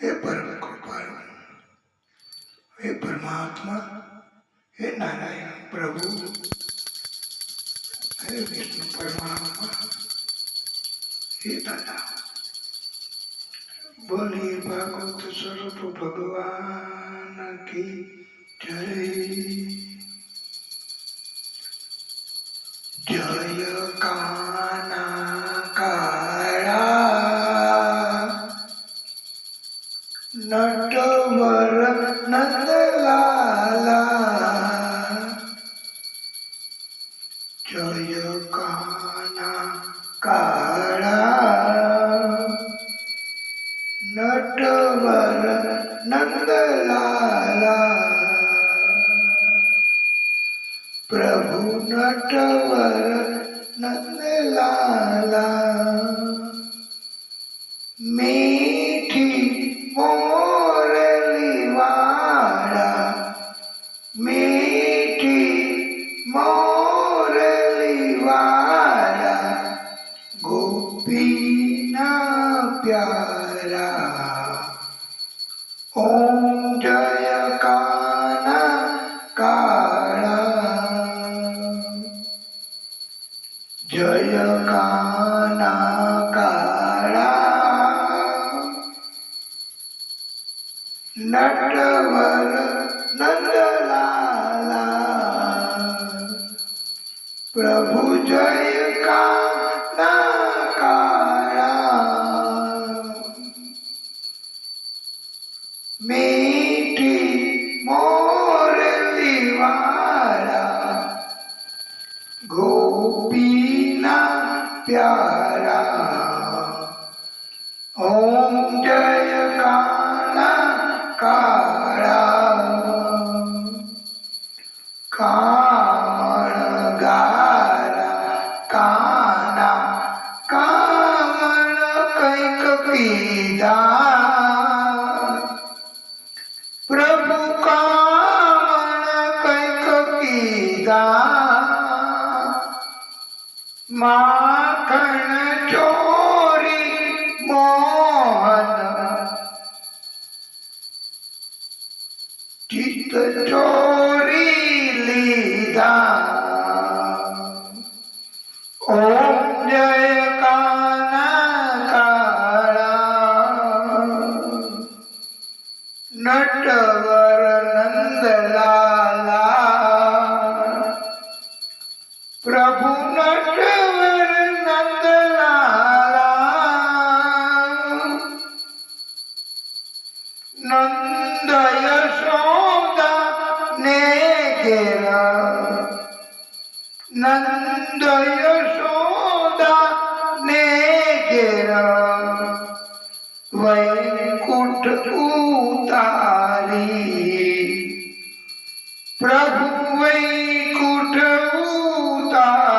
हे परम कृपालु, हे परमात्मा, हे नारायण प्रभु, हे विष्णु परमात्मा, हे दादा। बोलिए भागवत स्वरूप भगवान की जय। जय काना काळा नटवर नंदलाला, जय काना काळा नटवर नंदलाला, प्रभु नटवर नंदलाला, मीठी मोरली वाला, मीठी मोरली वाला, गोपीना प्यारा, ओम जय काना काळा, जय काना काळा नटवर नंदलाला, प्रभु जय काना काळा, मीठी मोरली वाला, गोपीना प्यारा, ओम जय काना काळा, कामण गारा काना, कामण कैक पीदा, प्रभु कामण कैक पीदा, माखन चोरी मोहन, चित चोरी लीधा, ओम जय काना काळा, नटवर नंदलाला, प्रभु नटवर नंदलाला, नंद यशोदा ने घेरा, नंद यशोदा ने घेरा, वैकुंठ उतारी, प्रभु वैकुंठ उतारी,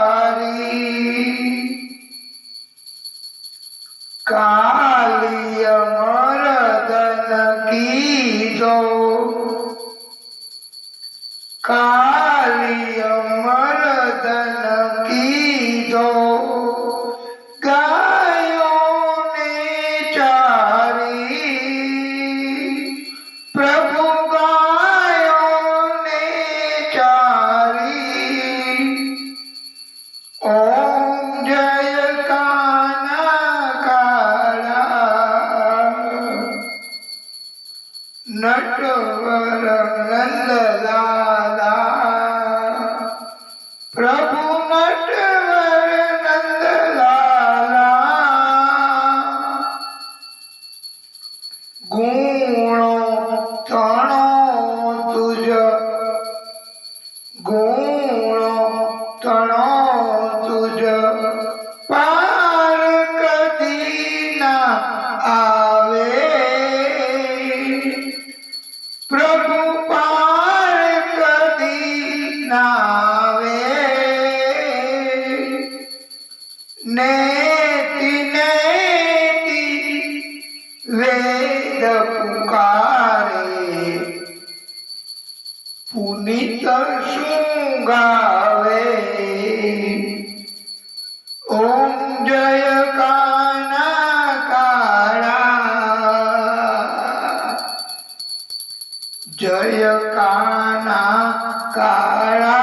कालिय मर्दन कीजो, कालिय मर्दन कीजो, गायों ने चारी, प्रभु गायों ने चारी, ओम जय काना काळा, नटवर नंदलाला, प्रभु नटवर नंदलाला, गुणो तणो तुझ, गुणो तणो तुझ, पार कधी ना आवे, प्रभु पार कधी ना आवे, नेति नेति वेद पुकारे, पुनीत शुंगावे, ओम जय काना काळा, जय काना काळा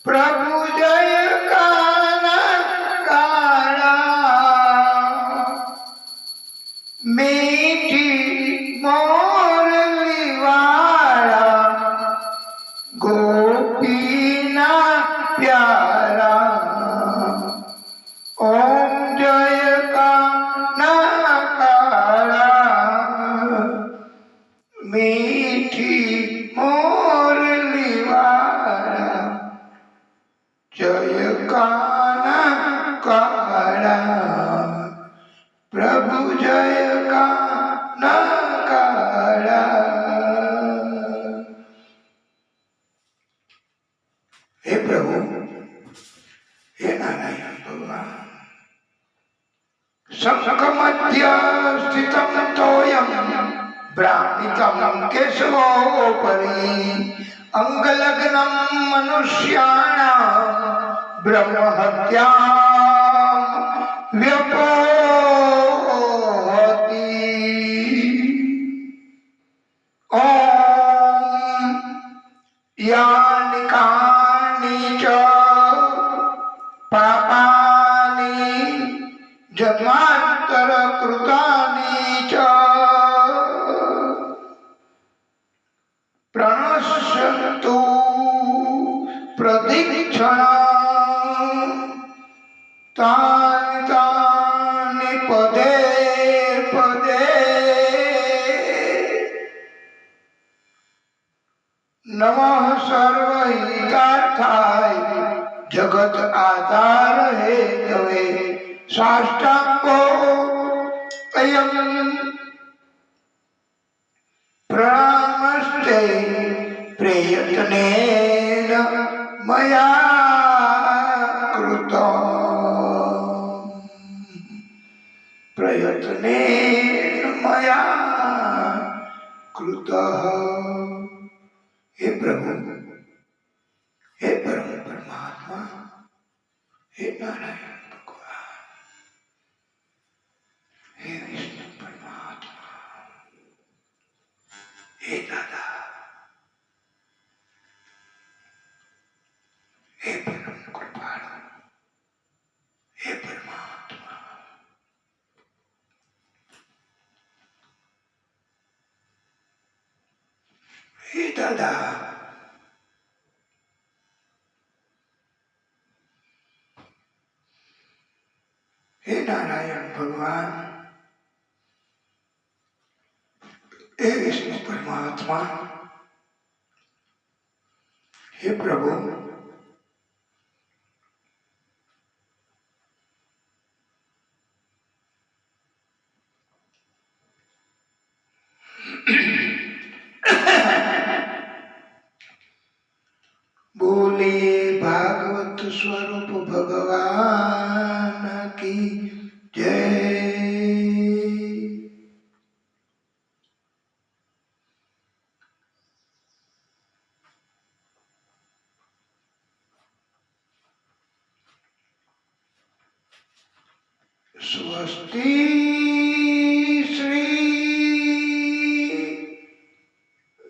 प्रभु जय काना काळा मीठी मोरली वाला गोपीना प्यारा ओम जय काना काळा मीठी मोरली वाला जय काना काळा प्रभु जय काना काळा। हे प्रभु, हे नारायण भगवान, शंख मध्य स्थितं तोयं भ्रामितं केशवोपरि अंगलग्नं मनुष्याणां ब्रह्महत्यां व्यपोहति। ओम यानि कानि च पापानि जन्मांतर कृतानि च प्रणश्यन्तु प्रदीक्षणां तानि तानि पदे पदे नमः सर्वहितार्थाय जगत आधार हेतवे साष्टांगो अयं प्रणामस्ते प्रयत्नेन मया कृतं प्रयत्नेन मया कृतः। हे प्रभु, हे परम परमात्मा, हे नारायण भगवान, हे विष्णु परमात्मा, हे दादा, हे परम कृपालु, हे परमात्मा, हे दादा, हे नारायण भगवान, हे विष्णु परमात्मा, हे प्रभु, बोले भागवत स्वरूप भगवान की जय। स्वस्ति श्री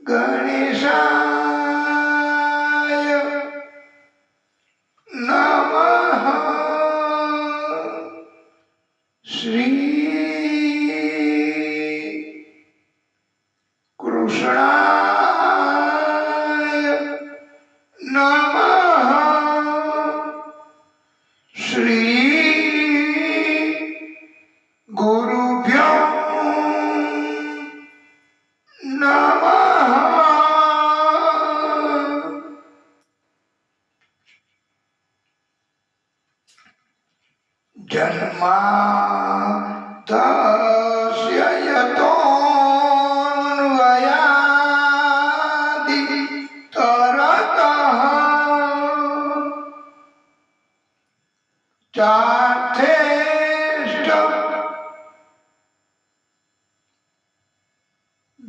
गणेशाय नमः। श्री कृष्णाय नमः। श्री गुरुभ्यो नमः। जन्माद्यस्य यतोऽन्वयादितरतः चार्थेष्ट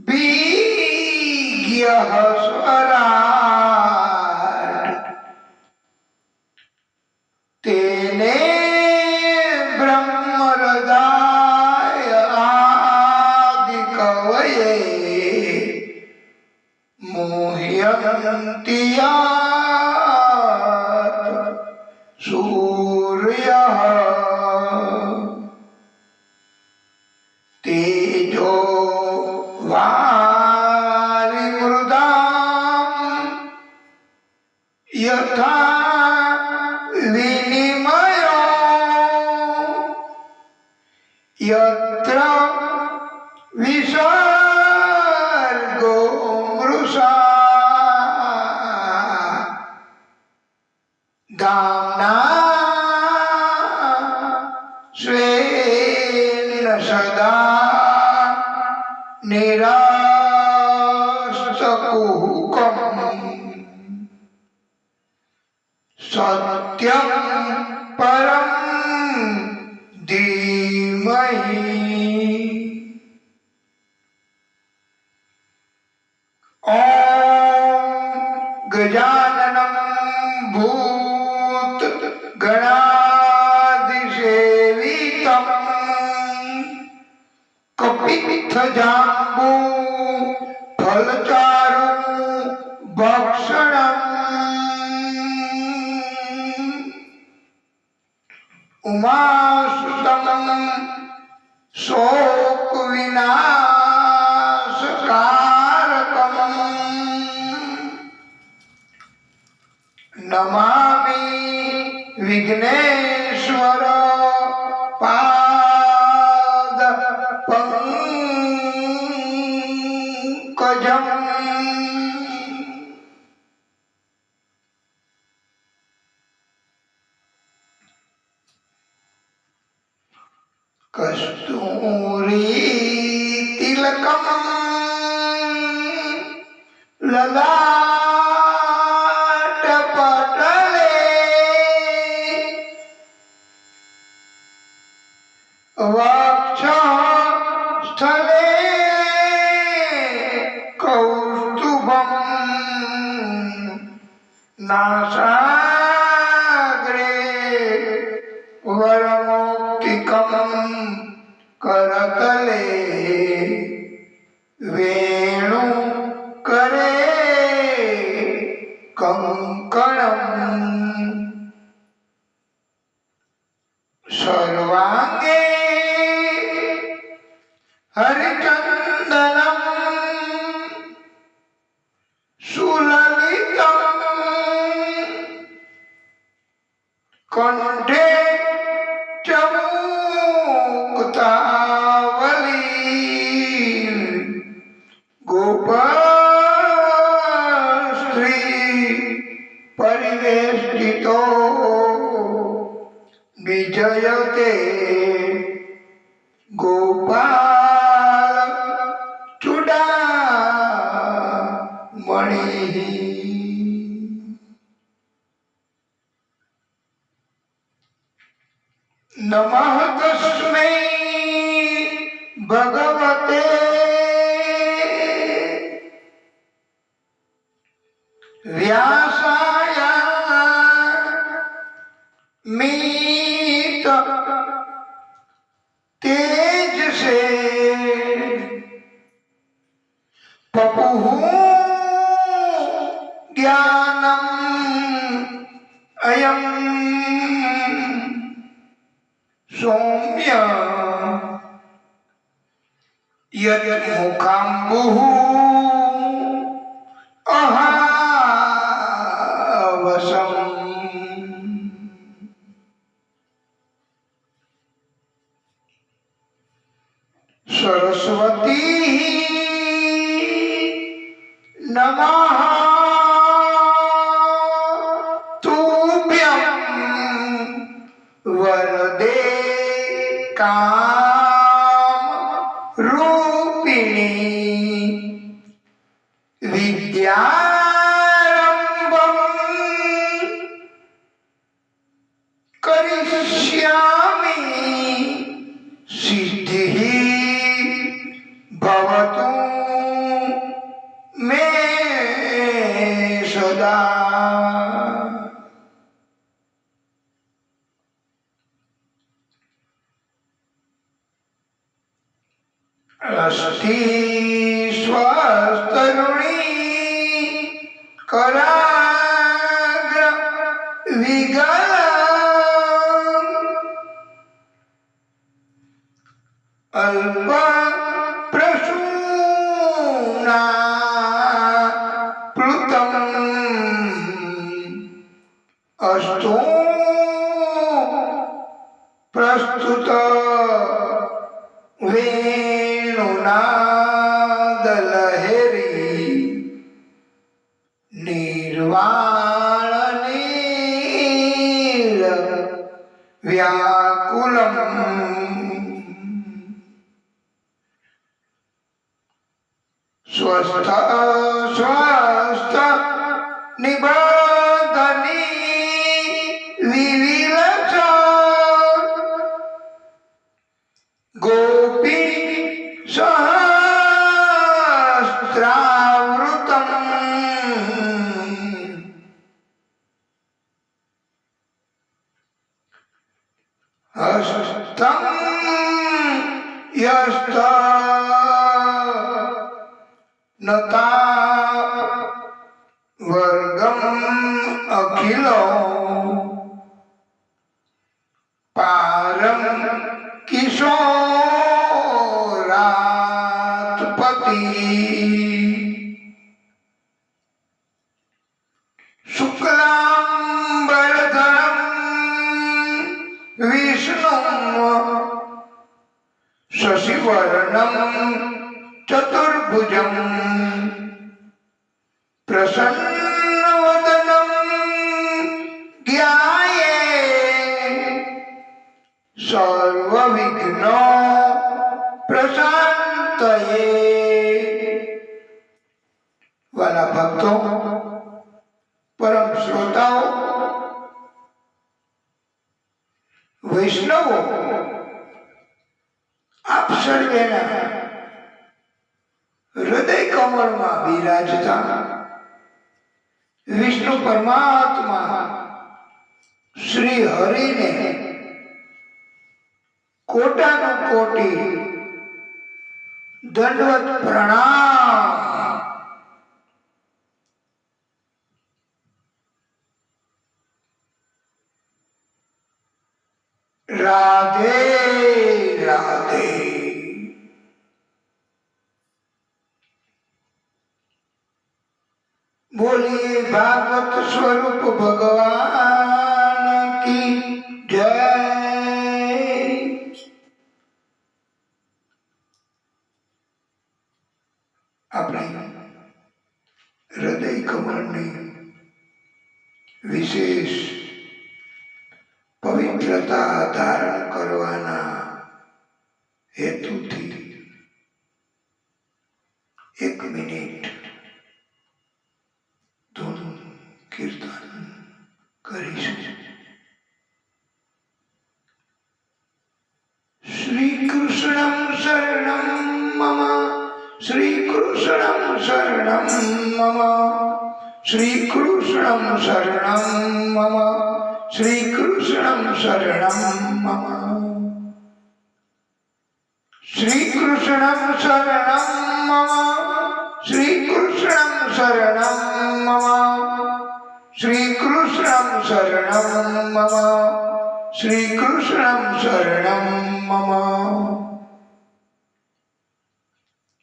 बीज्ञः स्वराट् तेने ब्रह्महृदाय आदिकवये जयन्त्यात् सूर्यः तेजो वारिमृदाम् यथा विनिमयो यत्र विसर्गो मृषा दाम्ना स्वेन सदा निरास्तकुहकम् सत्यं परं धीमहि। ॐ गजाननं भूतगणाधिसेवितं कपित्थजाम्बू फलचारु भक्षणम् उमासुतं शोकविनाशकारकम् नमामि विघ्नेश्वर पादपङ्कजम्। कस्तूरी तिलकम ललाट पटले वक्षस्थले कौस्तुभम् नासाग्रे वरमौक्तिकम् करतले वेणुकरे कंकणम् सर्वांगे हरिचन्दनम् सुललितम् कंठे च मुक्तावली गोपस्त्री परिवेष्टितो विजयते गोपाल चूडामणिः। नमः तस्मै भगवते व्यासाय मीत तेजसे पपुः ज्ञानम् अयम् सौम्य यन्मुखाम्बुः अहावसम्। सरस्वती नमः तुभ्यं वरदे कामरूपिणी विद्यारम्भं करिष्यामि सिद्धिः भवतु मे सदा। अस्ति स्वस्तरुणी कराग्र विगल अल्प प्रसूना प्लुतम अष्टो प्रस्तुत वेणुनाद लहरी निर्वाण नील व्याकुलम स्वस्थ स्वस्थ निबंधनी विविलच गोपी सहस्रावृतम हस्तम यस्त नता वर्गम अखिलो पारम किशोरात्पति शुक्लांबरधरम विष्णु शशिवर्णम चतुर्भुजम प्रसन्नवदनं ज्ञाये सर्वविघ्नो प्रशांतये। वाला भक्तों, परम श्रोताओं, वैष्णवों, आप सर्वेना हृदय कमल में विराजता विष्णु परमात्मा श्री हरि ने कोटानु कोटि दंडवत प्रणाम। राधे राधे। बोलिए भागवत स्वरूप भगवान की जय। अपने हृदय कमलनी विशेष पवित्रता धारण करवाना हेतुथी 1 मिनिट धून कीर्तन करीશું। श्री कृष्णं शरणं मम, श्री कृष्णं शरणं मम, श्री कृष्णं शरणं मम, श्री कृष्णं शरणं मम, श्री कृष्णं शरणं मम, श्री कृष्णं शरणं मम, श्री कृष्णं शरणं मम, श्री कृष्णं शरणं मम।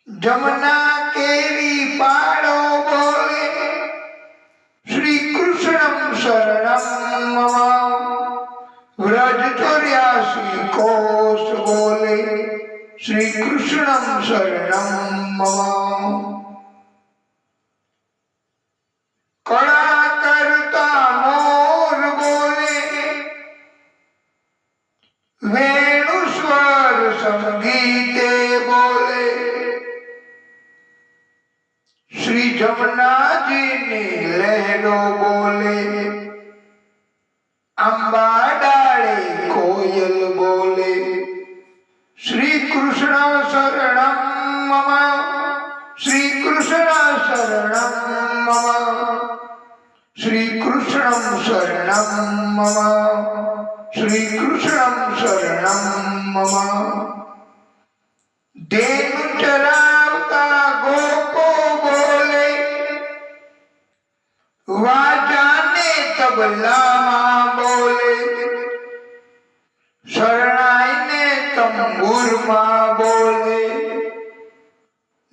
जमुना केरी पाड़ो बोले श्री कृष्णं शरणं मम, व्रज 84 कोश बोले श्री कृष्णं शरणं मम। कड़ा करता मोर बोले वेणुस्वर संगीते बोले श्री जमुना जी ने लहरो बोले अंबा डाले कोयल बोले श्री कृष्ण शरणं मम, श्री कृष्ण शरणं मम, श्री कृष्णं शरणं मम, श्री कृष्णं शरणं मम। धेनु चरावता गोपो बोले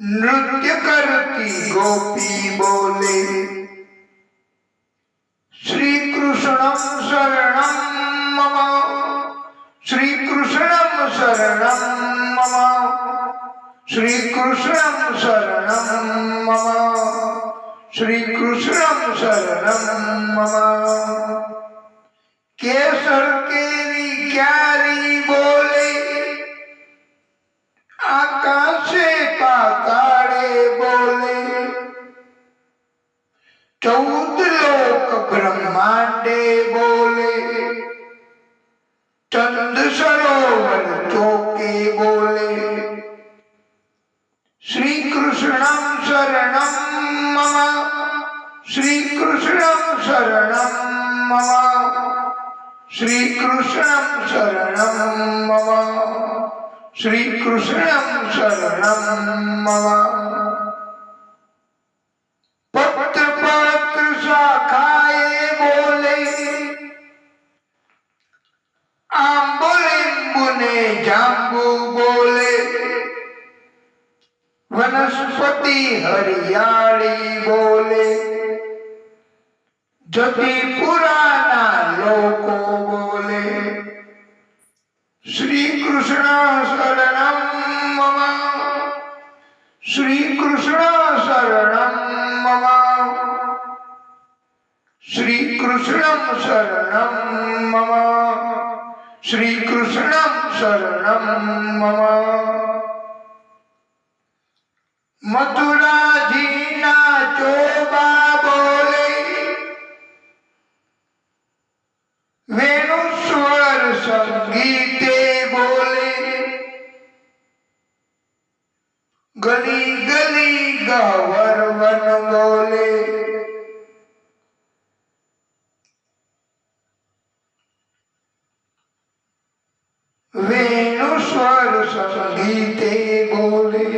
नृत्य करती गोपी बोले श्री कृष्णं शरणं मम, श्री कृष्णं शरणं मम, श्री कृष्णं शरणं मम, श्री कृष्णं शरणं मम। केसर केरी क्यारी बोले आकाशे पाताले बोले, 14 लोक ब्रह्मांडे बोले, चंद सरोवर चौके बोले श्री कृष्णं शरणं मम, श्री कृष्णं शरणं मम, श्री कृष्णं शरणं मम, श्री कृष्णं शरणं मम। पत्र पत्र शाखाए बोले आंबोलिंबु ने जांबू बोले, वनस्पति हरियाली बोले, जति पुराना लोको बोले श्री कृष्ण शरणं मम, श्री कृष्ण शरणं मम, श्री कृष्णं शरणं मम, श्री कृष्णं शरणं मम। मथुरा जीना चोबा बोले वेणुस्वर संगीते बोले, गली गली गहवर वन बोले, वेणुस्वर संगीते बोले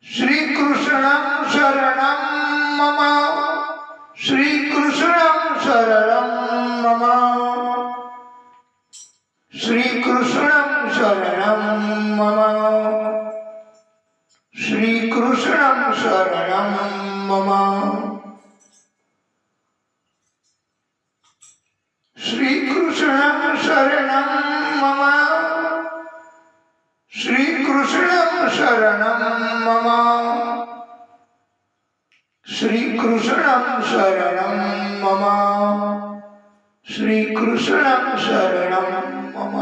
श्री कृष्णं शरणं मम, श्री कृष्णं शरणं मम, श्री कृष्णं शरणं मम, श्री कृष्णं शरणं मम, श्री कृष्णं शरणं मम, श्री कृष्णं शरणं मम, श्री कृष्णं शरणं मम, श्री कृष्णं शरणं मम।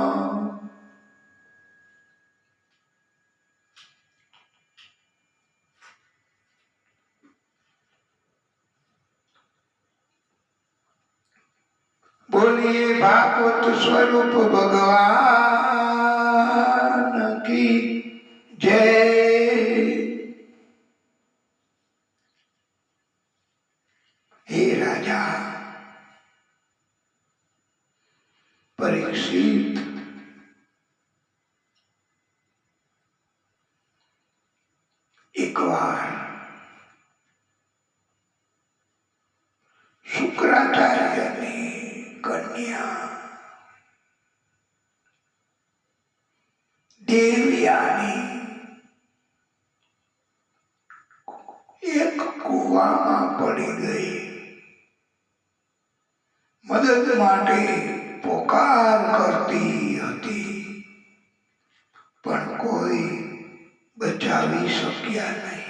बोलिए भागवत स्वरूप भगवान की जय। हे राजा परीक्षित, एक बार शुक्राचार्य ने कन्या देवयानी एक કૂવામાં પડી ગઈ, મદદ માટે પોકાર કરતી હતી, પણ કોઈ બચાવી શક્યા નહીં।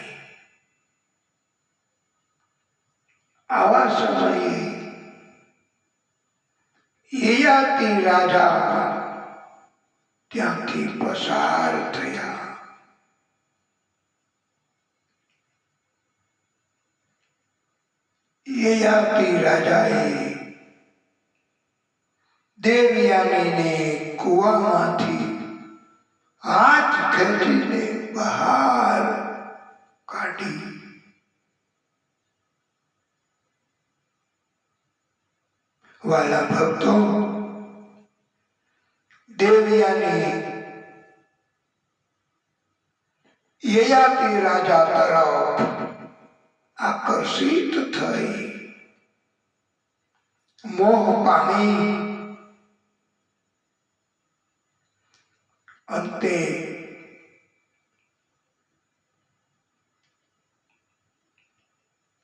આવા સમયે યયાતિ રાજા ત્યાંથી પસાર થયા। યયાતિ રાજાએ દેવયાનીને કૂવામાંથી હાથ ખેંચીને બહાર કાઢી। વાલા ભક્તો, દેવયાની યયાતિ રાજા તરફ આકર્ષિત થઈ, મોહ પામી, અંતે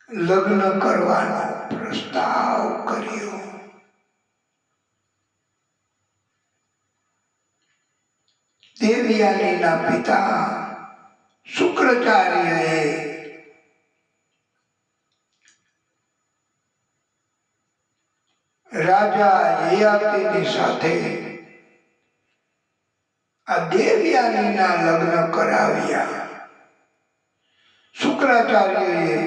લગ્ન કરવાનો પ્રસ્તાવ કર્યો. દેવયાનીના પિતા શુક્રાચાર્યએ રાજા યયાતિની સાથે આ દેવયાનીના લગ્ન કરાવ્યા. શુક્રાચાર્યએ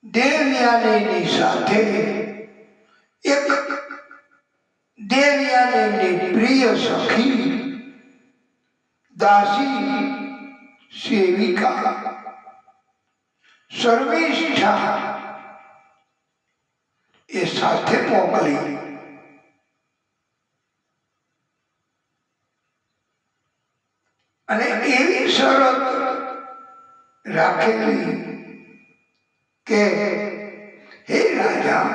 દેવયાનીની સાથે એક દેવયાનીની પ્રિય સખી દાસી સેવિકા શર્મિષ્ઠા એ સાથે મોકલી. અને એવી શરત રાખેલી કે હે રાજા,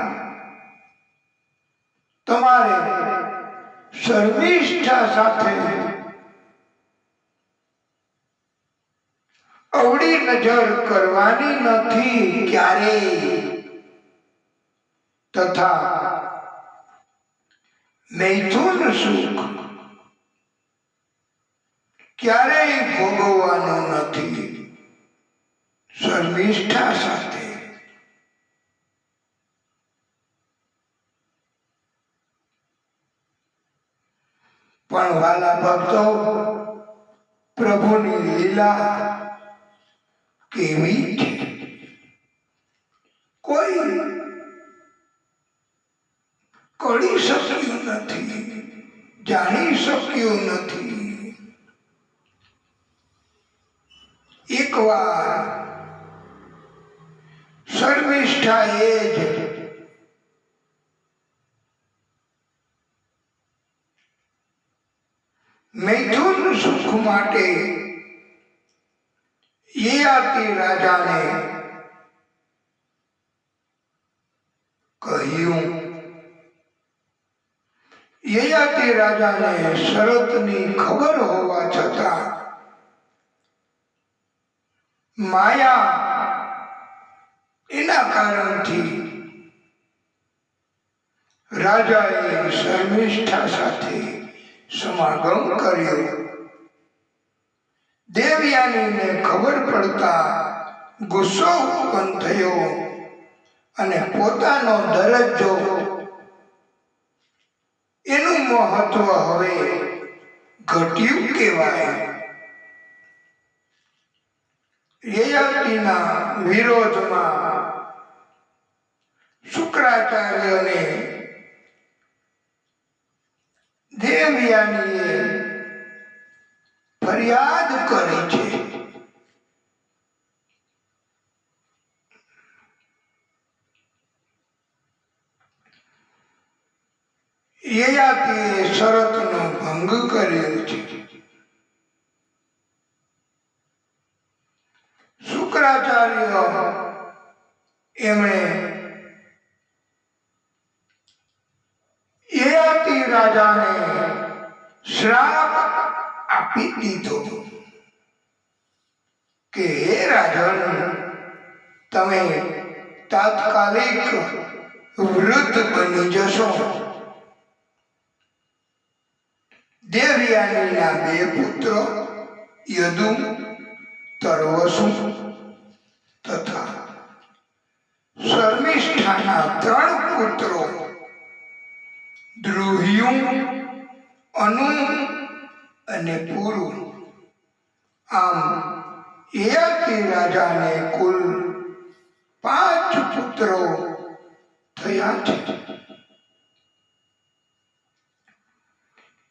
તમારે શર્મિષ્ઠા સાથે અવળી નજર કરવાની નથી ક્યારેય, તથા મૈથુન સુખ ક્યારેય ભોગવવાનું નથી શર્મિષ્ઠા સાથે. પણ વાલા ભક્તો, પ્રભુની લીલા કેવી છે, કોઈ કરી શક્યું નથી, જાણી શક્યું નથી. એકવાર શર્મિષ્ઠા એ જ મૈથુન સુખ માટે યયાતિ રાજાને કહ્યું. યયાતિ રાજાને શરતની ખબર હોવા છતાં માયા એના કારણથી રાજાએ શર્મિષ્ઠા સાથે સમાગમ કર્યો. દેવયાનીને ખબર પડતા ગુસ્સો ઉત્પન્ન થયો અને પોતાનો દરજ્જો, એનું મહત્વ હવે ઘટ્યું કહેવાય. યયાતિના વિરોધમાં શુક્રાચાર્યને દેવયાનીએ ફરિયાદ કરી છે. યયાતિએ શરતનો ભંગ કર્યો છે. શુક્રાચાર્ય એમણે યયાતિ રાજાને શ્રાપ આપી દીધો કે હે રાજન, તમે તાત્કાલિક વૃદ્ધ બની જશો. દેવયાનીના 2 પુત્રો યદુ, તર્વસુ તથા શર્મિષ્ઠાના 3 પુત્રો દ્રુહ્યુ, અનુ અને પુરુ. આમ યયાતિ રાજાને કુલ 5 પુત્રો થયા છે.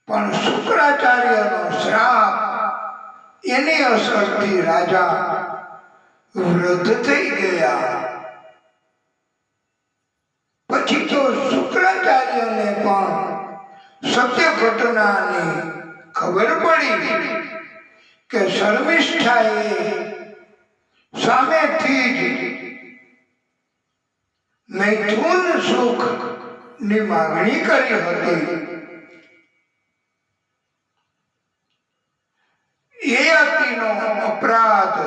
પણ શુક્રાચાર્યનો શ્રાપ એની અસરથી રાજા વૃદ્ધ થઈ ગયા. પછી તો શુક્રાચાર્યને પણ સત્ય ઘટનાની ખબર પડી કે શર્મિષ્ઠાએ સામેથી જ મૈથુન સુખ ની માગણી કરી હતી. યયાતિનો અપરાધ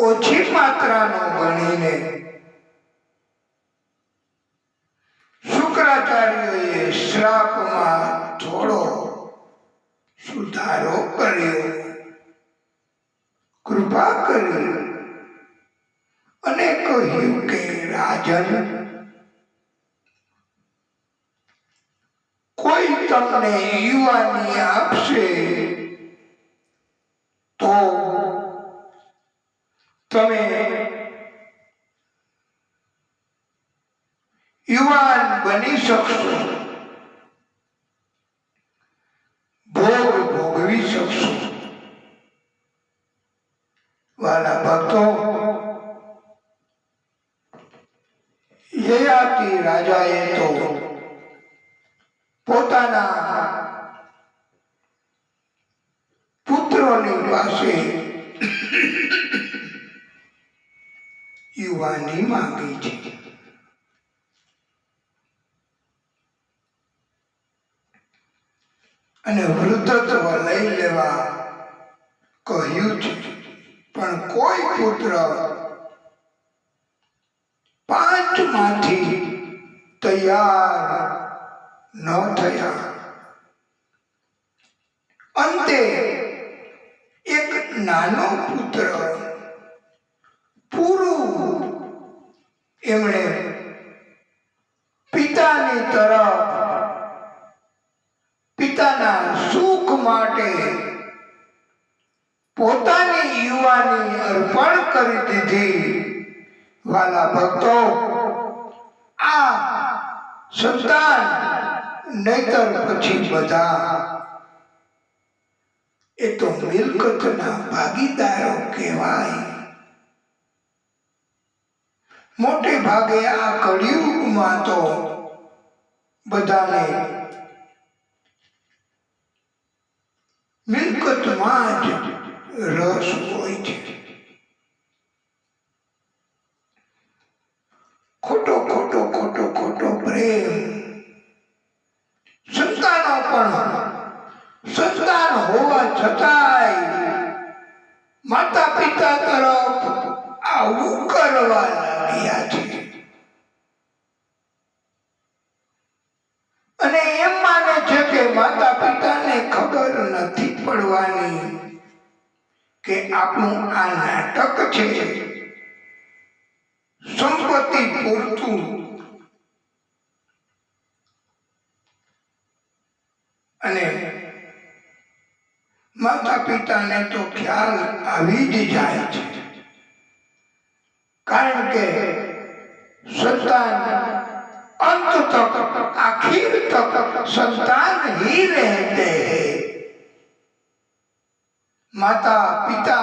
ઓછી માત્રાનો ગણીને શુક્રાચાર્યોએ શ્રાપમાં થોડો સુધારો કર્યો, કૃપા કરી અને કહ્યું કે રાજન, કોઈ તમને યુવાની આપશે તો તમે યુવાન બની શકશો, ભોગ ભોગવી શકશો. વાલા ભક્તો, યયાતિ રાજાએ તો પોતાના પુત્રોની પાસે યુવાની માંગી છે. અને વૃદ્ધત્વ લઈ લેવા કહ્યું છે, પણ કોઈ પુત્ર 5 માંથી તૈયાર ન થયા. અંતે એક નાનો પુત્ર પૂરું એમણે પિતાની તરફ પિતાના સુખ માટે પોતાની યુવાની અર્પણ કરી દીધી. વાલા ભક્તો, આ સંતાન નહીતર પછી બધા એ તો મિલકતના ભાગીદારો કહેવાય. મોટે ભાગે આ કળિયુગમાં તો બધાને મિલકતમાં જ રસ હોય છે. ખોટો ખોટો ખોટો ખોટો પ્રેમ. સંતાનો પણ સંતાન હોવા છતાંય માતા પિતા તરફ આવું કરવા લાગ્યા છે અને એમ માને છે કે માતા પિતાને ખબર નથી પડવાની કે આપણું આ નાટક છે, સંપત્તિ પૂરતું. અને માતા પિતાને તો ખ્યાલ આવી જ જાય છે, કારણ કે संतान अंत तक आखिर तक संतान ही रहते हैं। माता पिता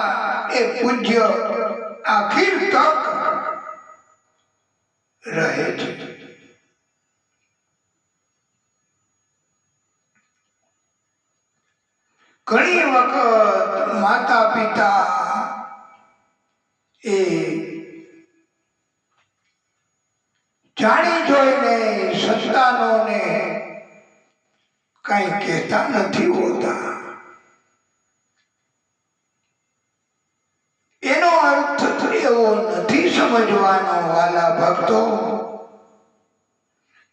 ए पूज्य आखिर तक रहे थे। घणी वखत माता पिता ए जानी जोईने संतानोने कई कहता नहीं होता। एनो अर्थ एवो नहीं समझवानो वाला भक्तों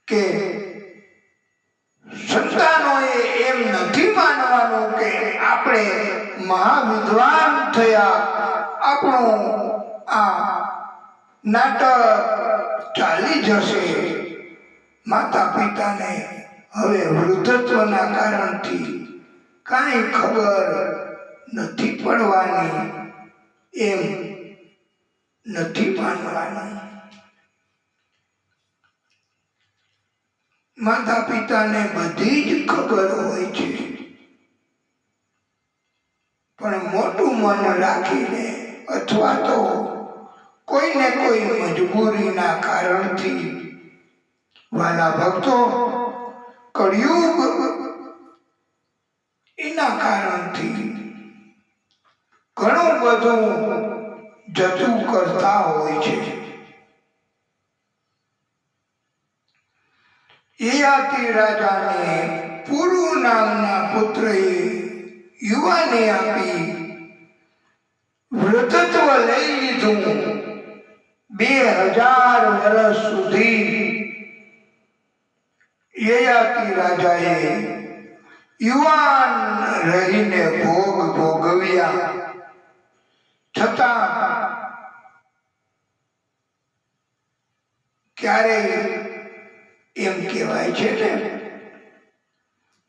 के संतानोए एम नहीं मानवानो के आपणे महाविद्वान थया, आपणो आ नाटक चाली जशे। माता पिता ने हवे वृद्धत्वना कारणथी काई खबर नहीं पड़वानी एम नहीं मानवानी। माता पिता ने बधी ज खबर होय छे, पण मोटुं मन राखीने अथवा तो कोई ने कोई मजबूरी ना कारण थी वाला भक्तों कलयुग एना कारण थी घणुं बधुं जतुं करता होय छे। ययाति राजा ने पुरु नामना पुत्रए युवाने आपी વૃદ્ધત્વ લઈ લીધું, 2000 વર્ષ સુધી યયાતિ રાજાએ યુવાન રહીને ભોગ ભોગવ્યા, છતાં ક્યારેય એમ કહેવાય છે ને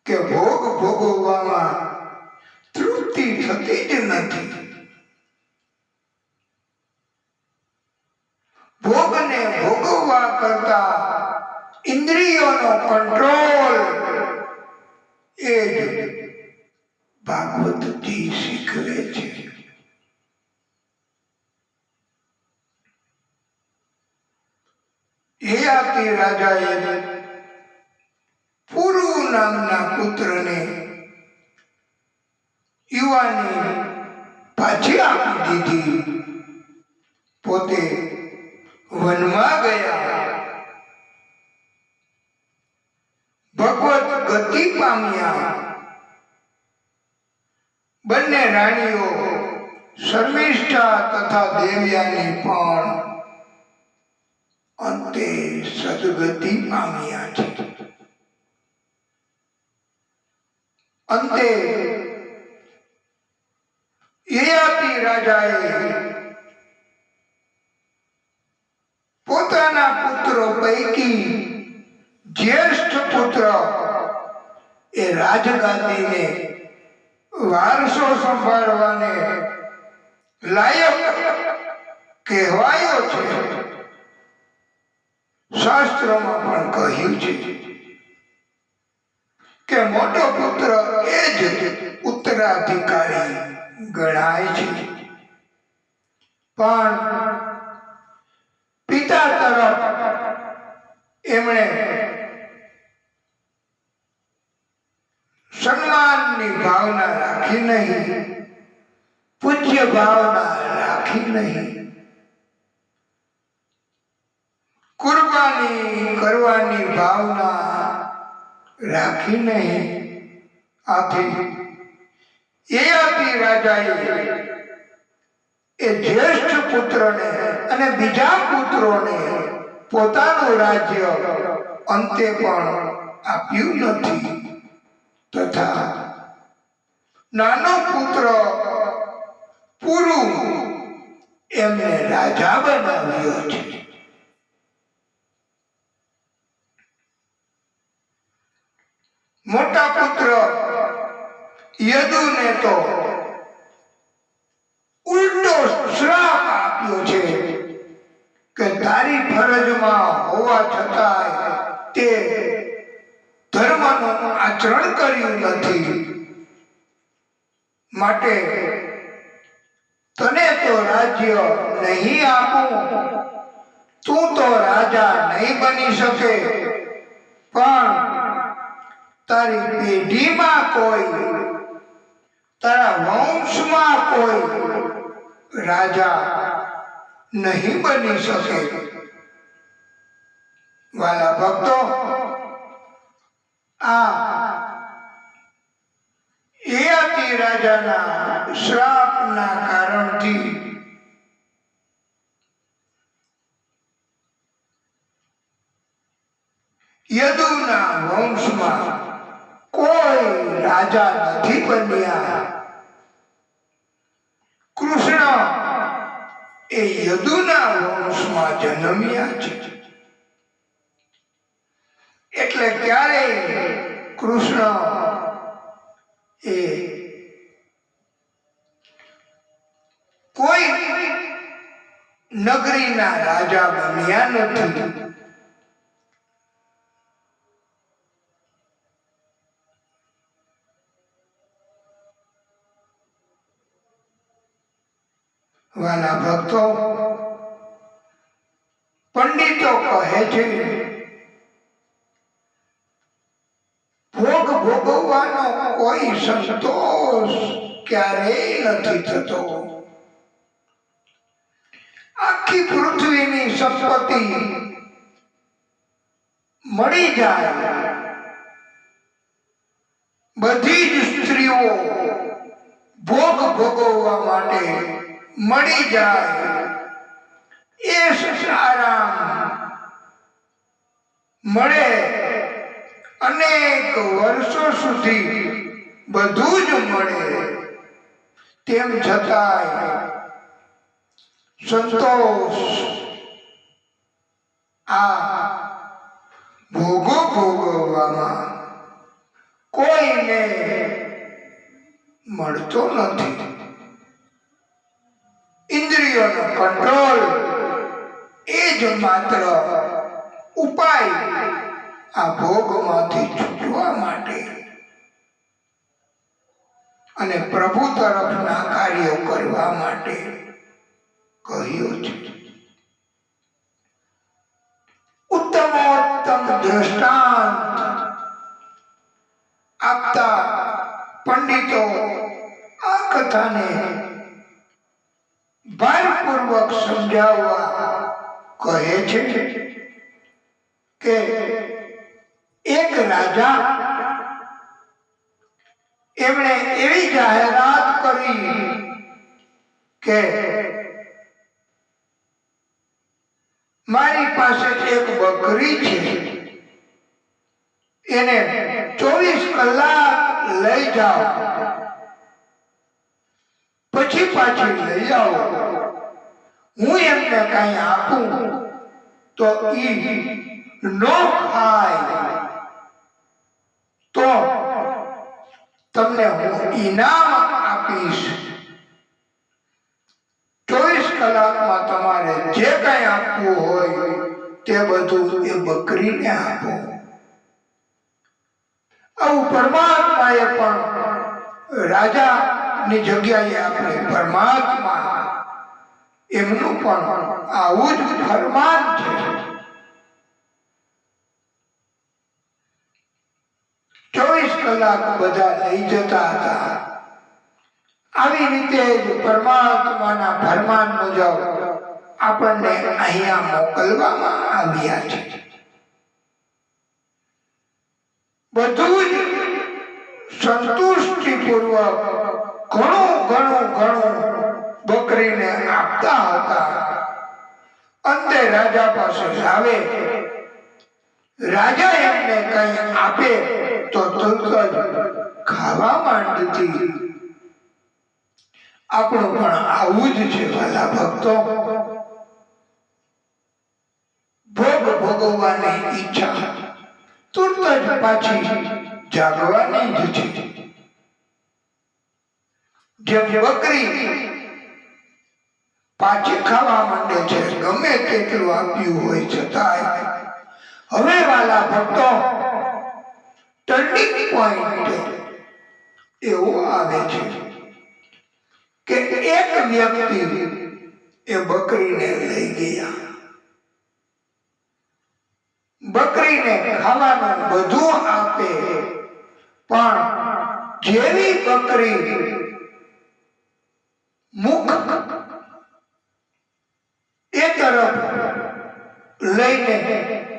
કે ભોગ ભોગવવામાં તૃપ્તિ થતી જ નથી. ભોગને ભોગવવા કરતા ઇન્દ્રિયોનો કંટ્રોલ એ જ ભાગવતજી શીખવે છે. યયાતિ રાજાએ પુરુ નામના પુત્રને યુવાની પાછી આપી દીધી. પોતે વનમાં ગયા, ભગવત ગતિ પામ્યા. બંને રાણીઓ શર્મિષ્ઠા તથા દેવયાની પણ અંતે સદગતિ પામ્યા છે. અંતે યયાતિ રાજાએ પોતાના પુત્રો પૈકી જ્યેષ્ઠ પુત્ર એ રાજગાદીને વારસો સંભાળવાને લાયક કહેવાયો છે. શાસ્ત્રોમાં પણ કહ્યું છે કે મોટો પુત્ર એ જ ઉત્તરાધિકારી ગણાય છે. પણ પિતા તરફ એમણે સન્માનની ભાવના રાખી નહીં, પૂજ્ય ભાવના રાખી નહીં, કુરબાની કરવાની ભાવના રાખી નહીં. આથી યયાતિ રાજાએ એ જ્યેષ્ઠ પુત્રને અને બીજા પુત્રોને પોતાનું રાજ્ય અંતે પણ આપ્યું નથી, તથા નાનો પુત્ર પુરુ એમને રાજા બનાવ્યો છે. મોટા પુત્ર યદુને તો ઉલટો શ્રાપ આપ્યો છે કે તારી ફરજમાં હોવા છતાંય તે ધર્મનું આચરણ કર્યું નથી, માટે તને તો રાજ્ય નહીં આપું, તું તો રાજા નહીં બની શકે, પણ તારી પેઢીમાં કોઈ, તારા વંશમાં કોઈ રાજા નહીં બની શકે. વાલા ભક્તો, આ યયાતિ રાજાના શ્રાપના કારણથી યદુના વંશમાં કોઈ રાજા નથી બન્યા. કૃષ્ણ એ યદુના વંશમાં જન્મ્યા છે. એટલે ક્યારેય કૃષ્ણ એ કોઈ નગરીના રાજા બન્યા નથી. વાલા ભક્તો, પંડિતો કહે છે ભોગ ભોગવવાનો કોઈ સંતોષ ક્યારેય નથી થતો. આખી પૃથ્વીની સંપત્તિ મળી જાય, બધી જ સ્ત્રીઓ ભોગ ભોગવવા માટે મળી જાય એ આરામ મળે, અનેક વર્ષો સુધી બધું જ મળે, તેમ છતાંય સંતોષ આ ભોગો ભોગવવામાં કોઈને મળતો નથી. ઇન્દ્રિયોનો કંટ્રોલ એ જ માત્ર ઉપાય આ ભોગમાંથી છૂટવા માટે અને પ્રભુ તરફના કાર્યો કરવા માટે કહ્યું છે. ઉત્તમોત્તમ દ્રષ્ટાંત આપતા પંડિતો આ કથાને ભારપૂર્વક સમજાવવા કહે છે કે એક રાજા એમણે એવી જાહેરાત કરી કે મારી પાસે એક બકરી છે, એને 24 કલાક લઈ જાઓ, પછી પાછી લઈ આવો. હું એમને કઈ આપું તો ઈ નો ખાય તો તમને હું ઇનામ આપીશ. 24 કલાકમાં તમારે જે કઈ આપવું હોય તે બધું એ બકરીને આપો. આવું પરમાત્માએ પણ રાજાની જગ્યાએ આપણે પરમાત્મા એમનું પણ આવું જ ફરમાન છે. 24 કલાક બધા લઈ જતા હતા. આવી રીતે જ પરમાત્માના ફરમાન મુજબ આપણને અહીંયા મોકલવામાં આવ્યા છે. બધું જ સંતુષ્ટિપૂર્વક ઘણું બકરીને આપતા હતા. અંતે રાજા પાસે આવે, રાજા એમને કઈ આપે તો તરત જ ખાવા માંડતી. આપણું પણ આવું જ છે વાલા ભક્તો. ભોગ ભોગવવાની ઈચ્છા તુરત જ પાછી જાગવાની જ છે. જેમ બકરી પાછી ખાવા માંડે છે, ગમે તેટલું આપ્યું હોય છતાંય. હવે વાલા ભક્તો ટર્નિંગ પોઈન્ટ એવો આવે છે કે એક વ્યક્તિ એ બકરીને લઈ ગયા. બકરીને ખાવાનું બધું આપે, પણ જેવી બકરી મુખ એ તરફ લઈને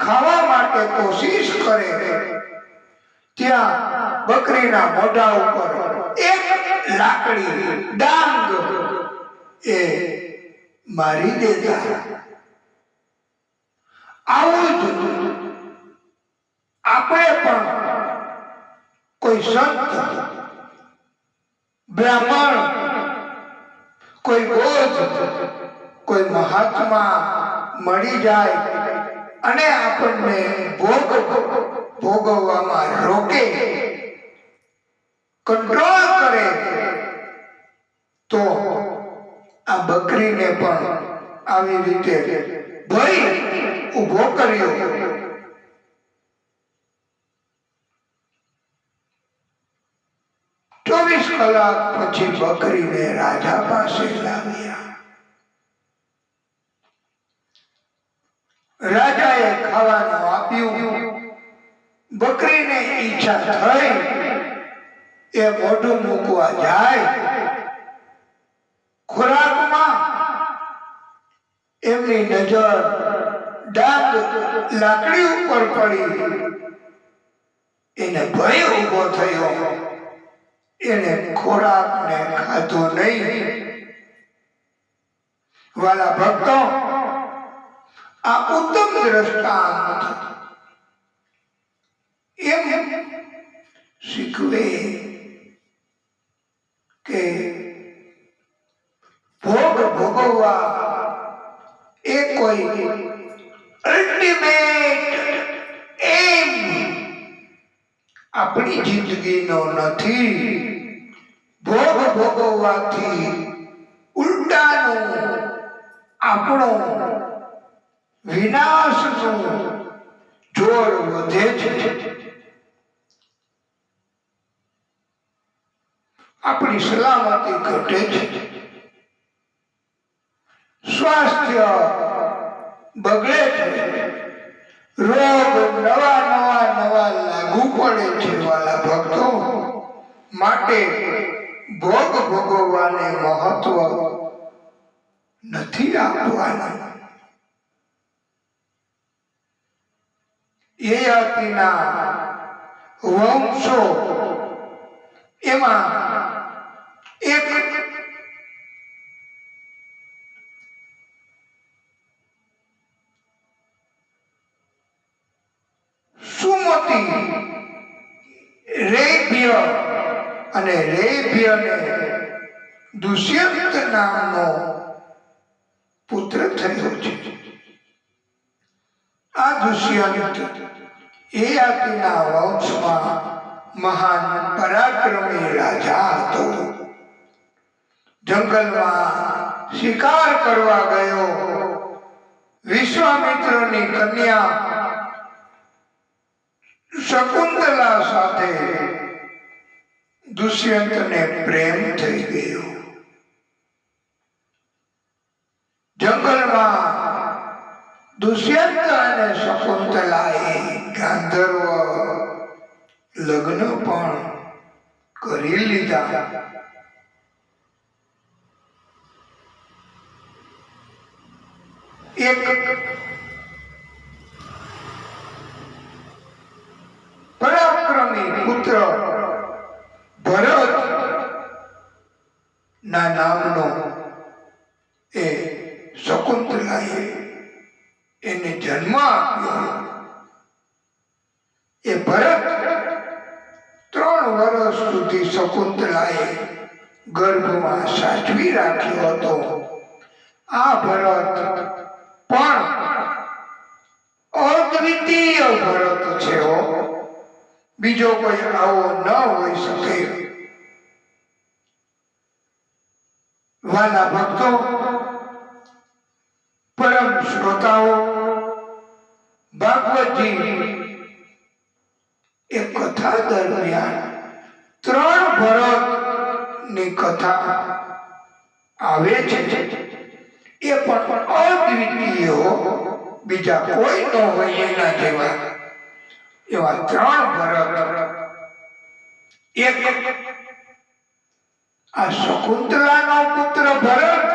ખાવા માટે કોશિશ કરે, ત્યાં બકરીના મોઢા ઉપર એક લાકડી ડાંગ એ મારી દેતા. આવું જ આપણે પણ કોઈ સંત, બ્રાહ્મણ, કોઈ બોધ, કોઈ મહાત્મા મળી જાય અને આપણને ભોગવવામાં રોકે, કંટ્રોલ કરે, તો આ બકરીને પણ આવી રીતે ભય ઉભો કર્યો. 24 કલાક પછી બકરીને રાજા પાસે લાવ્યા. રાજાએ ખાવાનું આપ્યું. બકરીને ઈચ્છા થઈ, એ મોઢું મૂકવા જાય, ખોરાકમાં એમની નજર ડાંગ લાકડી ઉપર પડી. એને ભય ઉભો થયો. એને ખોરાકને ખાધો નહીં. વાલા ભક્તો, આ ઉત્તમ દ્રષ્ટાંત એમ શીખવે કે ભોગ ભોગવવા એ કોઈ અલ્ટિમેટ એમ આપણી જિંદગીનો નથી. ભોગ ભોગવવાથી ઉલટાનું આપણો વિનાશનું જોર વધે છે. આપણી સલામતી ઘટે છે, સ્વાસ્થ્ય બગડે છે, રોગ નવા લાગુ પડે છે. વાલા ભક્તો, માટે ભોગ ભોગવવાને મહત્વ નથી આપવાનું. યયાતિના વંશો એમાં એક સુમતિ રેભ્ય અને રેભ્યને દુષ્યંત નામનો પુત્ર થયો છે. આ દુષ્યંત યયાતિના વંશમાં મહાન પરાક્રમી રાજા હતો. જંગલમાં શિકાર કરવા ગયો. વિશ્વામિત્રની કન્યા શકુંતલા સાથે દુષ્યંતને પ્રેમ થઈ ગયો. જંગલમાં દુષ્યંત અને શકુંતલાએ ગાંધર્વ લગ્ન પણ કરી લીધા. એક પરાક્રમી પુત્ર ભરત ના નામનો એ શકુંતલાએ એને જન્મ આપ્યો. એ ભરત 3 વર્ષ સુધી શકુંતલાએ ગર્ભમાં સાચવી રાખ્યો હતો. આ ભરત પણ અદ્વિતીય ભરત છે. બીજો કોઈ આવો ન હોઈ શકે. વાલા ભક્તો, પરમ શ્રોતાઓ, ભાગવતજી એ કથા દરમિયાન 3 ભરત ની કથા આવે છે. એ પણ અદ્વિતીય, બીજા કોઈ ન હોય એના જેવા. એવા 3 ભરત. એક આ શકુંતલાનો પુત્ર ભરત,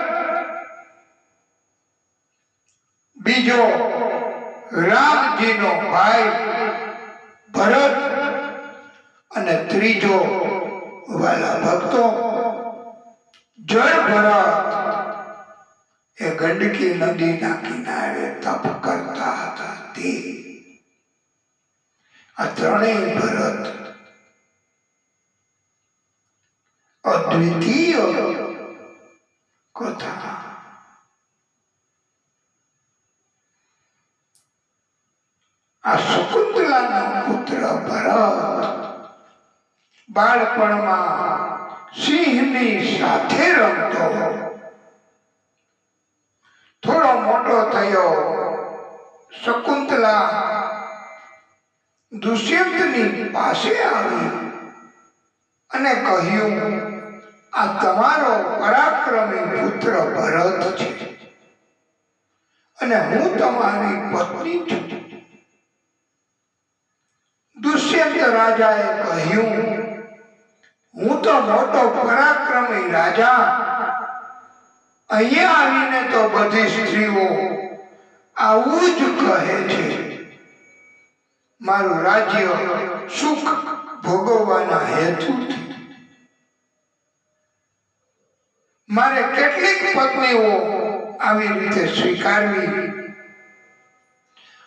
બીજો રામજીનો ભાઈ ભરત, અને ત્રીજો વાલા ભક્તો જળ ભરત. એ ગંડકી નદીના કિનારે તપ કરતા હતા. તે આ 3 ભરત અદ્વિતીય કથા. આ શકુંતલાનો પુત્ર ભરત બાળપણમાં સિંહની સાથે રમતો. થોડો મોટો થયો. શકુંતલા દુષ્યંતની પાસે આવી અને કહ્યું, આ તમારો પરાક્રમી પુત્ર ભરત છે અને હું તમારી પત્ની છું. દુષ્યંત રાજાએ કહ્યું, હું તો મોટો પરાક્રમી રાજા, અહીંયા આવીને તો બધી સ્ત્રીઓ આવું જ કહે છે. મારું રાજ્ય સુખ ભોગવવાના હેતુથી મારે કેટલીક પત્નીઓ આવી રીતે સ્વીકારવી.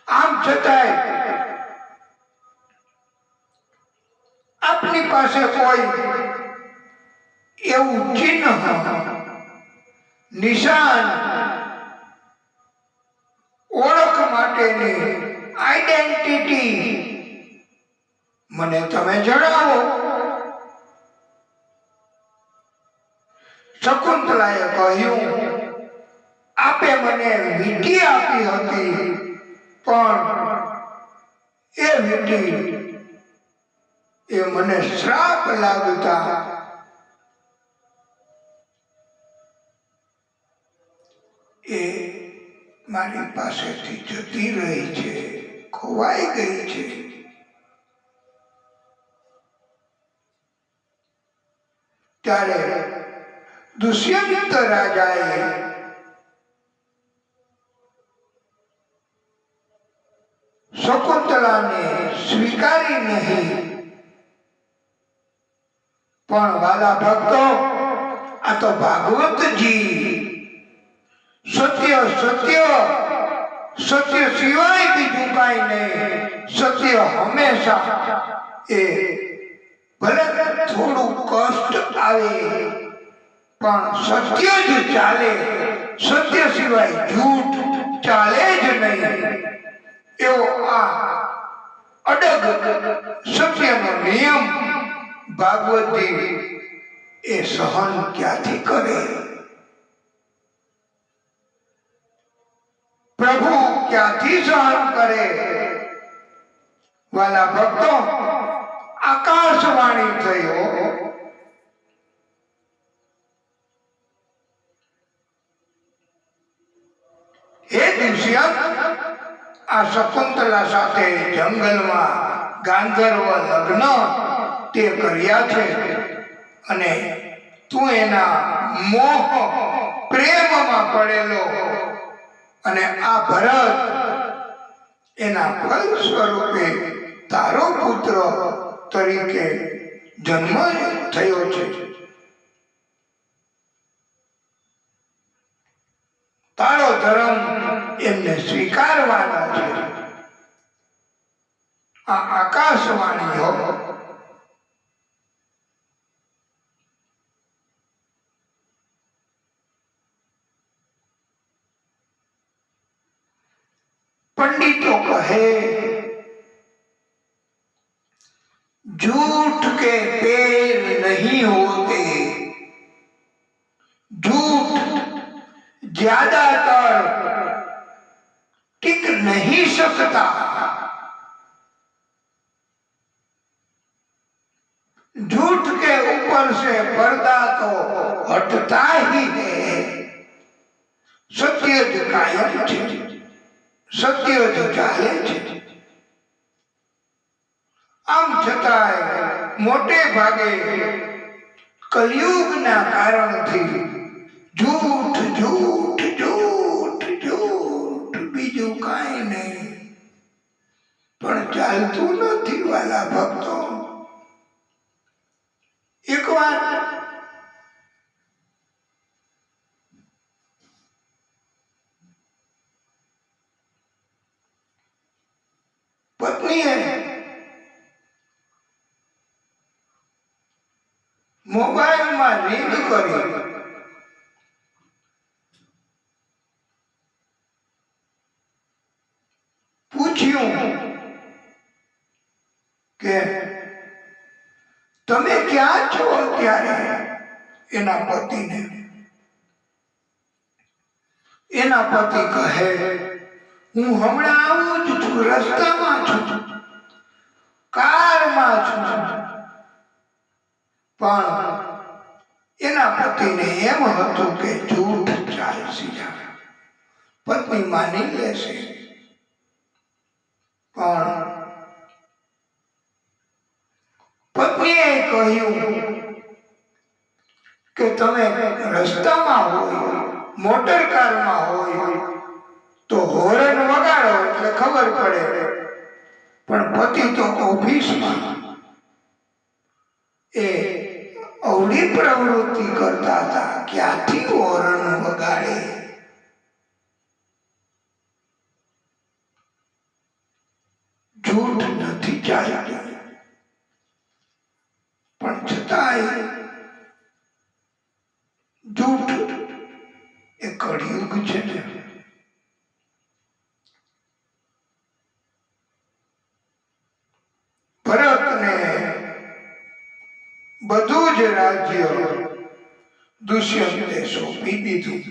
આમ છતાંય આપની પાસે કોઈ એવું ચિહ્ન, નિશાન, ઓળખ માટેની આઈડેન્ટિટી મને તમે જણાવો. શકુંતલાએ કહ્યું, આપે મને વીંટી આપી હતી, પણ એ વીંટી એ મને શ્રાપ લાગતા એ મારી પાસેથી જતી રહી છે, ખોવાઈ ગઈ છે. ત્યારે દુષ્યંત રાજાએ શકુંતલાને સ્વીકારી નહીં. પણ વાલા ભક્તો, આ તો ભાગવતજી સત્ય સત્ય સત્ય સિવાય બીજું કાંઈ નહીં. સત્ય હંમેશા એ ભલે થોડું કષ્ટ આવે પણ સત્ય જ ચાલે. સત્ય સિવાય જૂઠ ચાલે જ નહીં. એવો આ અડગ સત્યનો નિયમ ભાગવતજી એ સહન ક્યાંથી કરે? પ્રભુ ક્યાંથી સહન કરે? વાલા ભક્તો, આકાશવાણી થયો, હે દુષ્યંત, આ શકુંતલા સાથે જંગલમાં ગાંધર્વ લગ્ન તે કર્યા છે અને તું એના મોહ પ્રેમમાં પડેલો અને આ ભરત એના ફલ સ્વરૂપે તારો પુત્ર તરીકે જન્મ થયો છે. તારો ધર્મ એમને સ્વીકારવાનો છે. આ આકાશવાણીઓ पंडितों कहे झूठ के पैर नहीं होते, झूठ ज्यादातर टिक नहीं सकता, झूठ के ऊपर से पर्दा तो हटता ही है. सत्य ज कायम है, सत्य ज चाले છે. આમ છતાંય મોટે ભાગે કલયુગના કારણથી झूठ झूठ झूठ झूठ બીજું કાંઈ નહીં. પણ ચાલતું નથી વાલા ભક્તો. એકવાર પત્નીએ મોબાઈલમાં રિંગ કરી પૂછ્યું કે તમે ક્યાં છો અત્યારે? એના પતિને. એના પતિ કહે, હું હમણાં આવું જ છું, રસ્તામાં છું, કારમાં છું. પણ એના પતિને એમ હતું કે જૂઠ ચાલશે, પત્ની માની લેશે. પણ પત્નીએ કહ્યું કે તમે રસ્તામાં હોય, મોટર કારમાં હોય તો હોર્ન વગાડો એટલે ખબર પડે. પણ પતિ તો ઓફિસમાં એ અવળી પ્રવૃત્તિ કરતા હતા, ક્યાંથી હોર્ન વગાડે? જૂઠ એ કળિયુગ છે ને. ભરતને બધું જ રાજ્ય દુષ્યંતે સોંપી દીધું.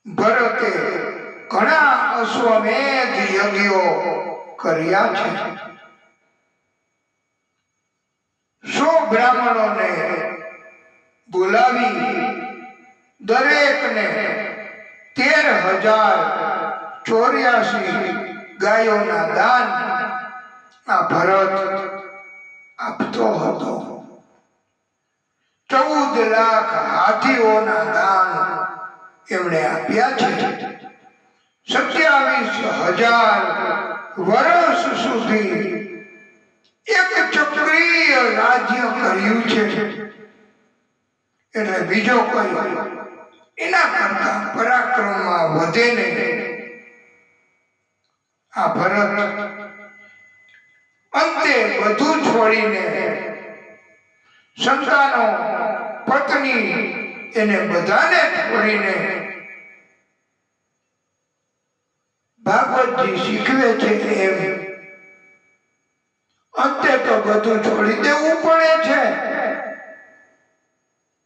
ભરતે ઘણા અશ્વમેધ યજ્ઞો કર્યા છે. 100 બ્રાહ્મણોને બોલાવી દરેકને 13,084 ગાયોના દાન આ ભરત આપતો હતો. 14 લાખ હાથીઓના દાન એમણે આપ્યા છે. 27,000 વર્ષ સુધી એક ચક્રીય રાજ્ય કર્યું છે. એટલે બીજો કોઈ એના કરતા પરાક્રમમાં વધે નહીં. આ ભરત અંતે બધું છોડીને સંતાનો, પત્ની એને બધાને છોડીને ભાગવતજી શીખવે છે એમ અંતે તો બધું છોડી દેવું પડે છે.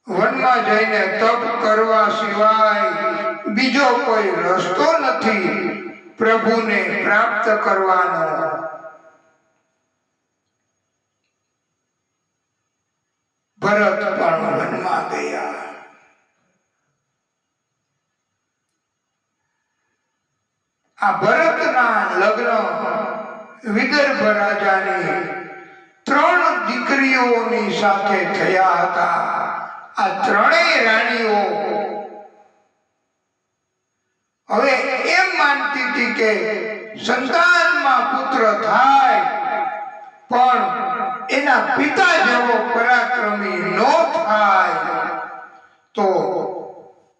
વનમાં જઈને તપ કરવા સિવાય બીજો કોઈ રસ્તો નથી પ્રભુને પ્રાપ્ત કરવાનો. ભરત પણ વનમાં ગયા. આ ભરતના લગ્ન વિદર્ભ રાજાની 3 દીકરીઓની સાથે થયા હતા. આ 3 રાણીઓ હવે એમ માનતી હતી કે સંતાનમાં પુત્ર થાય પણ એના પિતા જેવો પરાક્રમી ન થાય તો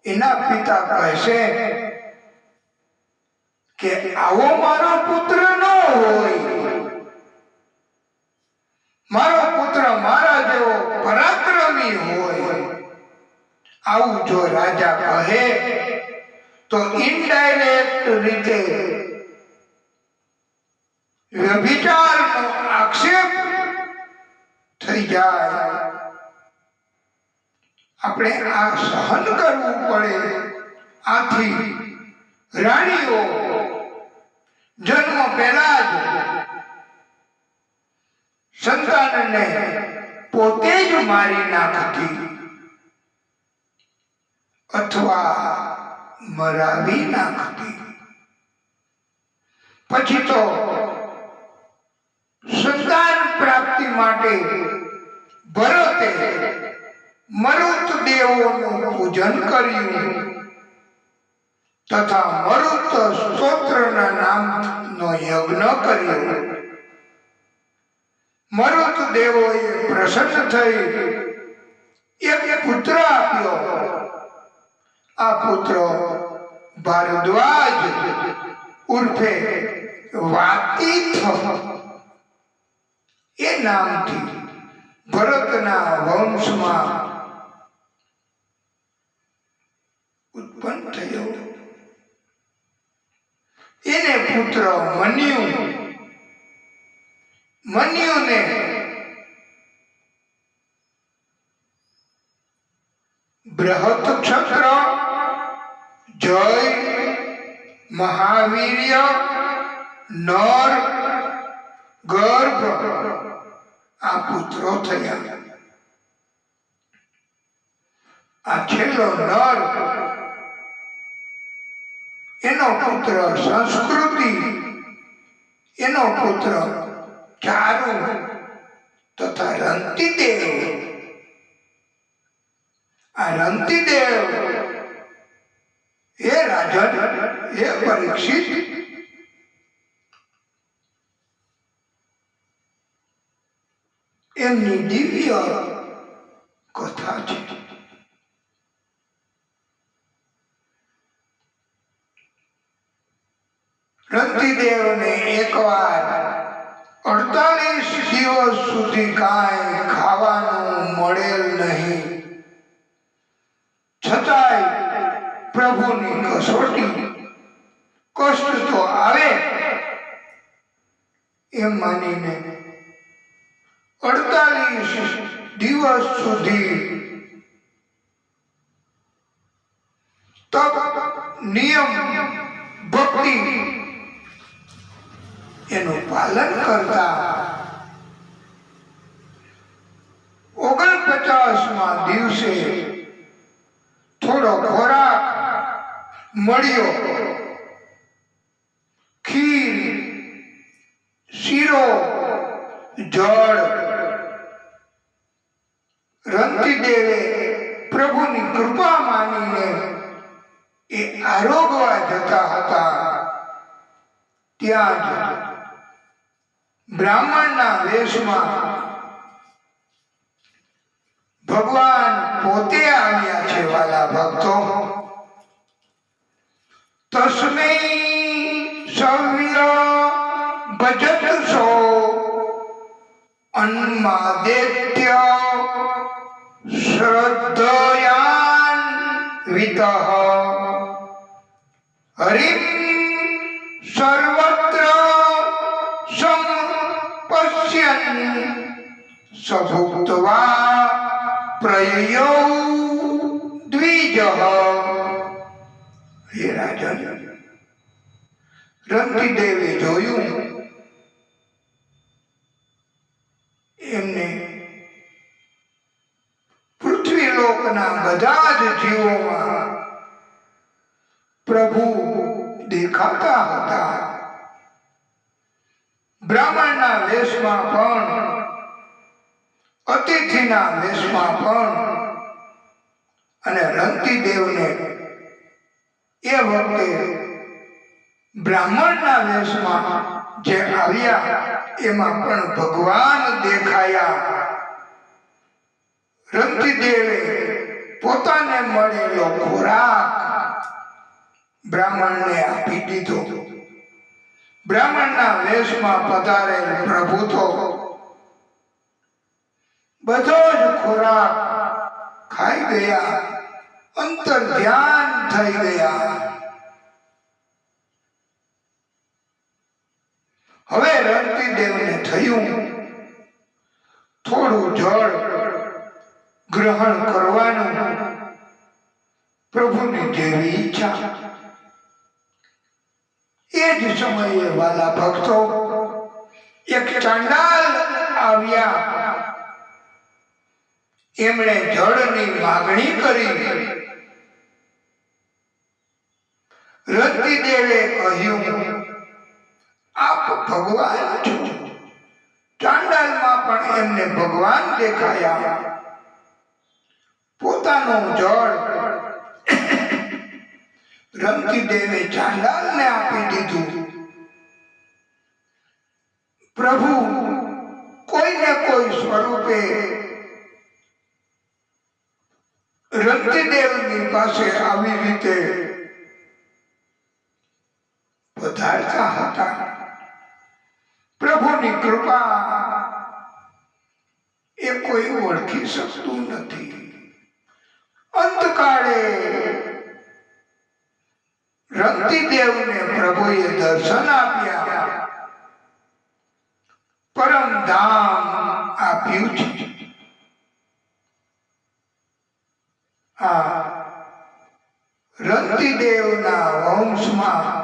એના પિતા કહેશે કે આવો મારો પુત્ર ન હોય, મારો પુત્ર મારા જેવો પરાક્રમી હોય. આવું જો રાજા કહે તો ઇનડાયરેક્ટ રીતે વ્યભિચારનો આક્ષેપ થઈ જાય. આપણે આ સહન કરવું પડે. આથી રાણીઓ જન્મ પહેલા જ સંતાનને પોતે જ મારી નાખતી અથવા મરાવી નાખતી. પછી તો સંતાન પ્રાપ્તિ માટે ભરતે મરુતદેવોનું પૂજન કર્યું તથા મરુત સ્તોત્રના નામનો યજ્ઞ કર્યો. મરુત દેવોએ પ્રસન્ન થઈ એક પુત્ર આપ્યો. આ પુત્ર ભારદ્વાજ ઉર્ફે વાતીથ એ નામથી ભરતના વંશમાં ઉત્પન્ન થયો. એને પુત્ર મન્યુ. મન્યુને બૃહત ક્ષત્ર, જય, મહાવીર્ય, નર, ગર્ભ આ પુત્રો થયા. આ છેલ્લો નર એનો પુત્ર સંસ્કૃતિ, એનો પુત્ર ચારુ તથા રંતિદેવ. આ રંતિદેવ એ રાજન એ પરીક્ષિત એમની દિવ્ય કથા છે. રંતિદેવને એકવાર 48 દિવસ સુધી કાંઈ ખાવાનું મળેલ નહીં. છતાંય પ્રભુની કસોટી કષ્ટ તો આવે એમ માનીને 48 દિવસ સુધી તપ નિયમ ભક્તિ એનું પાલન કરતા 49મા દિવસે થોડો ખોરાક મળ્યો. ખીર, શીરો, જળ. રંતીદેવે પ્રભુની કૃપા માનીને એ આરોગવા જતા હતા. ત્યાં જ બ્રાહ્મણના વેશમાં ભગવાન પોતે આવ્યા છે. વાલા ભક્તો, તસ્મૈ સવ્ય ભજતસો અન્માદેત્ય શ્રદ્ધયાન્વિતઃ હરિં સર્વત્ર સંપશ્યન સભુક્ત્વા પ્રયયૌ દ્વિજઃ. હે રાજન, રંતીદેવે જોયું એમને પૃથ્વીલોકના બધા જ જીવોમાં પ્રભુ દેખાતા હતા. બ્રાહ્મણના વેશમાં પણ, અતિથિના વેશમાં પણ, અને રંતીદેવને એ વખતે બ્રાહ્મણના વેશમાં જે આવ્યા એમાં પણ ભગવાન દેખાયા. રંતીદેવે પોતાને મળેલો ખોરાક બ્રાહ્મણને આપી દીધો. બ્રાહ્મણના વેશમાં પધારેલ પ્રભુ તો બધો જ ખોરાક ખાઈ ગયા, અંતર ધ્યાન થઈ ગયા. હવે રંતીદેવને થયું થોડું જળ ગ્રહણ કરવાનું. પ્રભુની જેવી ઈચ્છા. એ જ સમયે વાલા ભક્તો, એક ચાંડાલ આવ્યા. એમણે જળની માગણી કરી. રંતીદેવે કહ્યું, આપ ભગવાન છો. ચાંડાલમાં પણ એમને ભગવાન દેખાયા. પોતાનું જળ રંતીદેવે ચાંડાલને આપી દીધું. પ્રભુ કોઈને કોઈ સ્વરૂપે રંતીદેવની પાસે આવી રીતે પધારતા હતા. પ્રભુની કૃપા એ કોઈ ઓળખી શકતું નથી. અંતકાળે રંતીદેવને પ્રભુએ દર્શન આપ્યા, પરમ ધામ આપ્યું છે. આ રંતીદેવના વંશમાં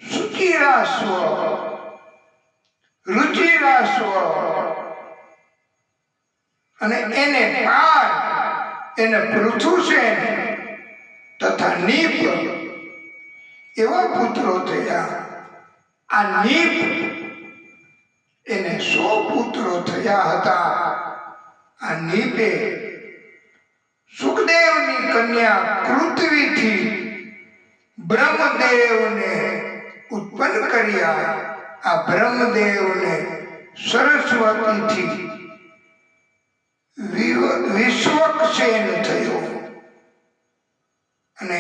સુચિરાશ્વ, રુચિરાશ્વ અને એને પાર, એને પૃથુસેન તથા નીપ એવા પુત્રો થયા. આ નીપ એને 100 પુત્રો થયા હતા. આ નીપે સુખદેવની કન્યા કૃત્વીથી બ્રહ્મદેવને ઉત્પન્ન કર્યા. આ બ્રહ્મદેવને સરસ્વતીથી વિશ્વક્ષેન થયો અને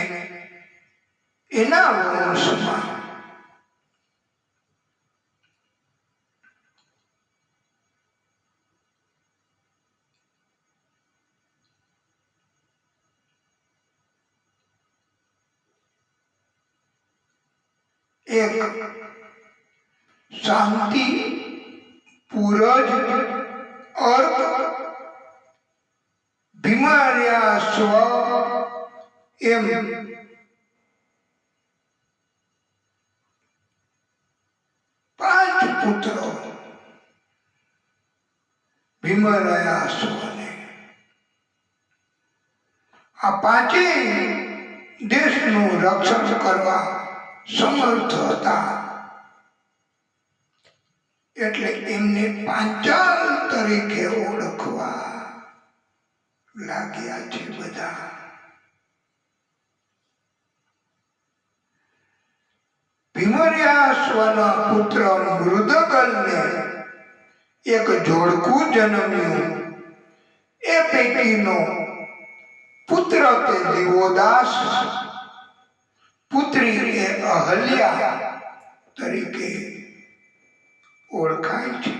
એના વંશમાં એક શાંતિ પૂરજ અર્થ ભીમાર્યા સ્વ એમ પાંચ પુત્રો ભીમરાયા સ્વને આ પાંચેય દેશનું રક્ષણ કરવા સમર્થ હતા એટલે એમને પાંચાલ તરીકે ઓળખવા લાગ્યા છે બધા. ભીમર્યાશ્વના પુત્ર મૃદગલને એક જોડકું જન્મ્યું. એ પૈકીનો પુત્ર તે દિવોદાસ, પુત્રી એ અહલ્યા તરીકે ઓળખાય છે.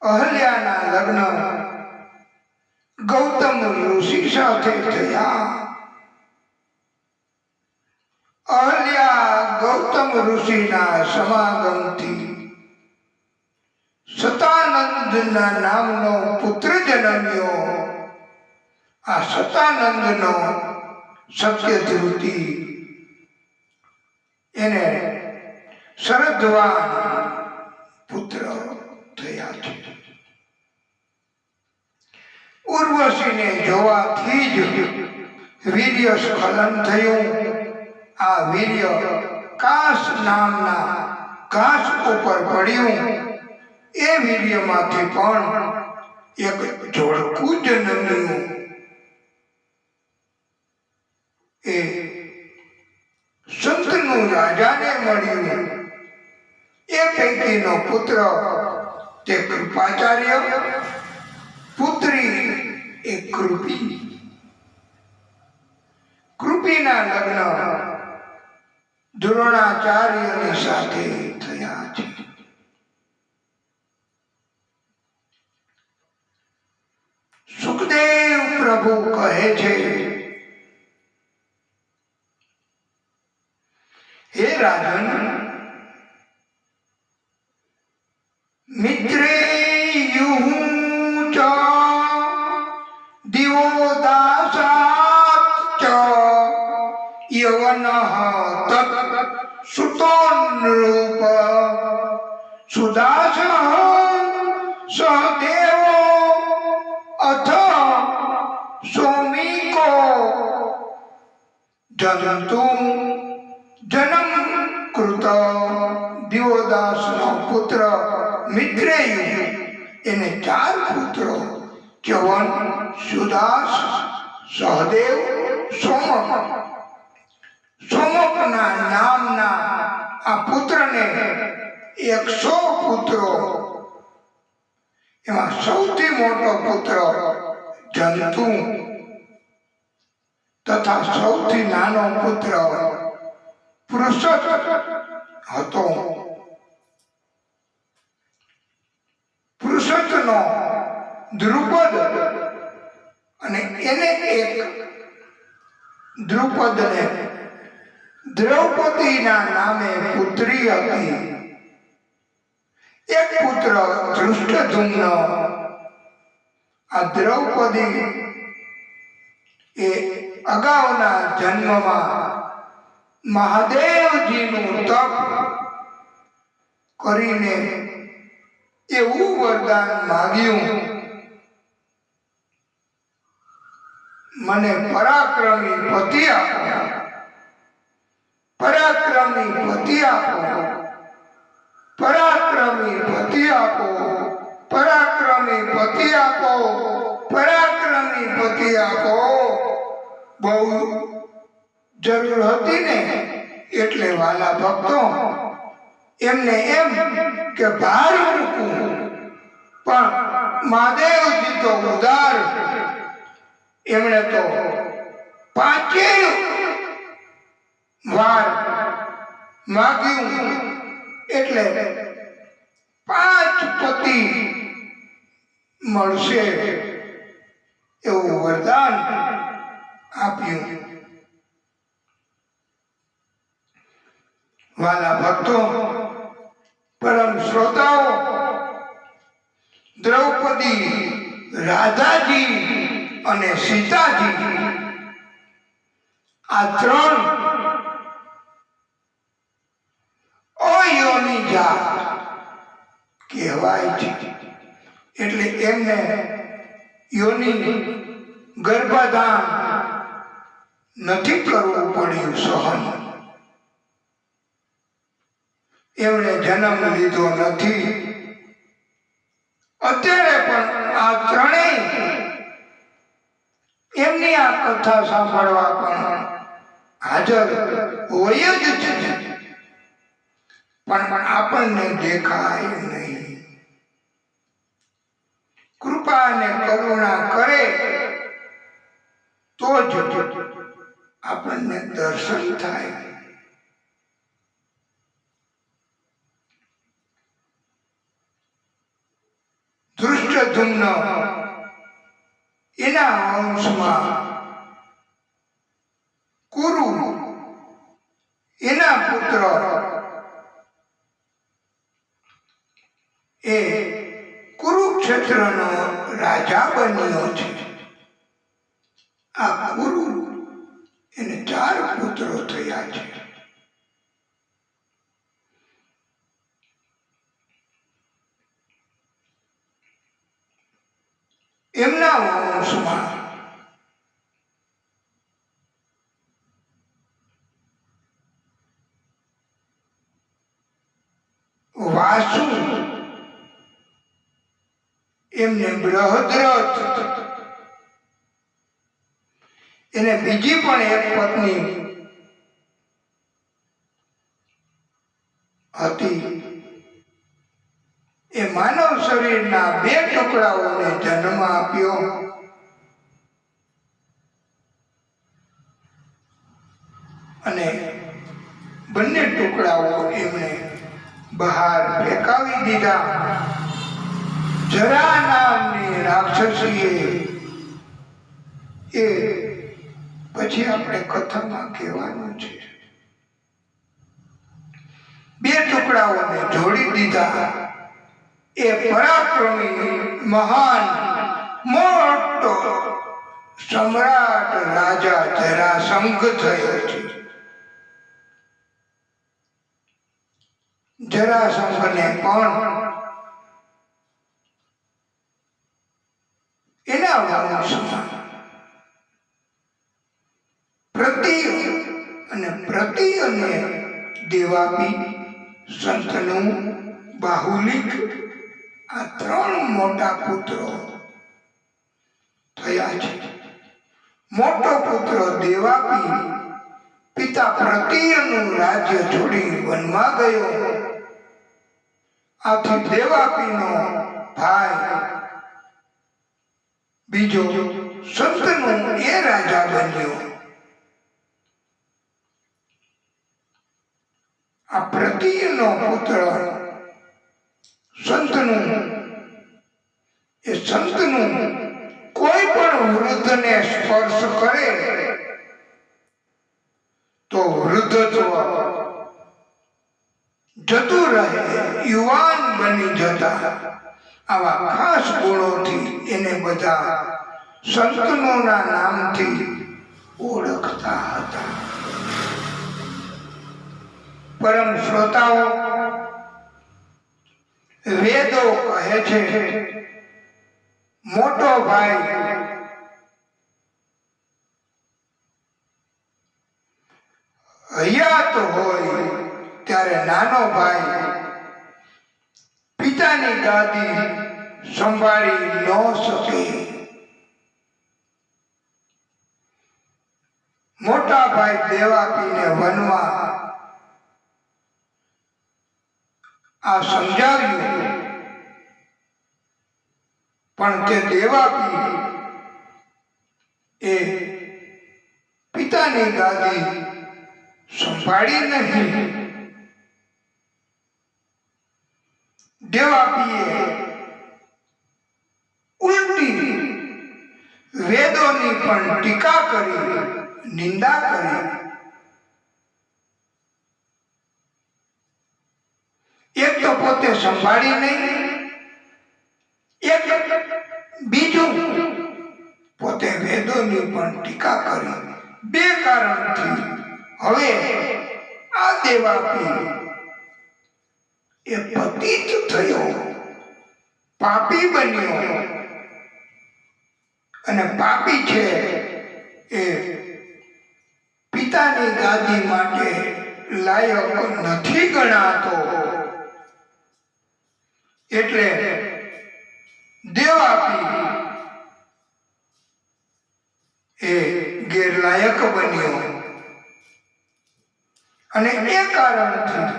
અહલ્યાના લગ્ન ગૌતમ ઋષિ સાથે થયા. અહલ્યા ગૌતમ ઋષિના સમાગમથી સતાનંદના નામનો પુત્ર જન્મ્યો. આ સતાનંદનો સત્યધ્રુતિ એને શરદ્વાન પુત્ર થયા છે. ઉર્વશીને જોવાથી જ વીર્ય સ્ખલન થયું. આ વીર્ય કાશ નામના ઘાસ ઉપર પડ્યું. એ વીર્યમાંથી પણ એક જોડકું જન્મ્યું. એ સંતનું રાજાને મળ્યું. એ પૈકીનો પુત્ર તે કૃપાચાર્ય, પુત્રી એ કૃપી. કૃપીના લગ્ન દ્રોણાચાર્યની સાથે થયા છે. સુખદેવ પ્રભુ કહે છે, હે રાજન, મિત્રે યુ ચ દિવોદાસાત ચ યવનઃ તત સુતોન્નૃપ સુદાસ સહદેવો અથ સોમિકો જંતુ જન્મ કૃત. દિવોદાસનો પુત્ર મિત્રેયુ, એને 4 પુત્રો ચ્યવન, સુદાસ, સહદેવ, સોમક. સોમકના નામના આ પુત્રને 100 પુત્રો, એમાં સૌથી મોટો પુત્ર જંતુ તથા સૌથી નાનો પુત્ર પૃષત હતો. પૃષતનો દ્રુપદ, અને એને એક દ્રુપદને દ્રૌપદીના નામે પુત્રી હતી. એક પુત્ર ધૃષ્ટદ્યુમ્ન. આ દ્રૌપદી એ અગાઉના જન્મમાં મહાદેવજીનું તપ કરીને એવું વરદાન માગ્યું, મને પરાક્રમી પતિ આપો, પરાક્રમી પતિ આપો, પરાક્રમી પતિ આપો, પરાક્રમી પતિ આપો, પરાક્રમી પતિ આપો. બહુ જરૂર હતી ને, એટલે વાલા ભક્તો એમને એમ કે ભાર મૂકવું, પણ મહાદેવજી તો ઉદાર, એમણે તો 5 વાર માગ્યું, એટલે 5 પતિ મળશે એવું વરદાન આપ્યું. વાલા ભક્તો, પરમ શ્રોતાઓ, દ્રૌપદી, રાધાજી અને સીતાજી આ ત્રણ અયોની જાત કહેવાય છે. એટલે એમને યોની ગર્ભાધાન નથી કરવું પડ્યું સહન. એમણે જન્મ લીધો નથી. અત્યારે પણ આ ત્રણેય એમની આ કથા સાંભળવા પણ હાજર હોય જ છે, પણ આપણને દેખાય નહીં. કૃપા અને કરુણા કરે તો જ આપણને દર્શન થાય. ધૃષ્ટદ્યુમ્ન એના વંશમાં કુરુ એના પુત્ર એ કુરુક્ષેત્રનો રાજા બન્યો છે. આ કુરુ એને 4 પુત્રો થયા છે. એમના વંશમાં વાસુ એમને બૃહદ્રથ એને બીજી પણ એક પત્ની હતી. એ માનવ શરીરના 2 ટુકડાઓને જન્મ આપ્યો. અને બંને ટુકડાઓ એમણે બહાર ફેંકાવી દીધા. જરા નામની રાક્ષસીએ એ પછી આપણે કથામાં કહેવાનું છે. 2 ટુકડાઓને જોડી દીધા. એ પરાક્રમી મહાન મોટો સમ્રાટ રાજા જરાસંઘ થયો છે. જરાસંઘને પણ એના વંશમાં પ્રતિ અને દેવાપી, શંતનુ, બાહુલિક આ 3 મોટા પુત્રો થયા છે. મોટો પુત્ર દેવાપી પિતા પ્રતિયનું રાજ્ય છોડી વનમાં ગયો. આથી દેવાપીનો ભાઈ બીજો શંતનુ એ રાજા બન્યો. આ પ્રતિયનો પુત્ર શંતનુ કોઈ પણ વૃદ્ધને સ્પર્શ કરે તો વૃદ્ધત્વ જતું રહે, યુવાન બની જતા. આવા ખાસ ગુણોથી એને બધા સંતનોના નામથી ઓળખતા હતા. પરમ શ્રોતાઓ, વેદો કહે છે મોટો ભાઈ હયાત હોય ત્યારે નાનો ભાઈ પિતાની ગાદી સંભાળી ન શકે. મોટા ભાઈ દેવાપીને વનમાં આ સમજાવ્યું, પણ તે દેવાપી એ પિતાની ગાદી સંભાળી નહીં. દેવાપીએ ઉલટી વેદોની પણ ટીકા કરી, નિંદા કરી. એક તો પોતે સંભાળી નહીં, એક બીજું પોતે વેદોની પણ ટીકા કરી. બે કારણથી હવે આ દેવાપી એ પતિત થયો, પાપી બન્યો. અને પાપી છે એ પિતાની ગાદી માટે લાયક નથી ગણાતો. એટલે દેવાપી એ ગેરલાયક બન્યો. અને એ કારણથી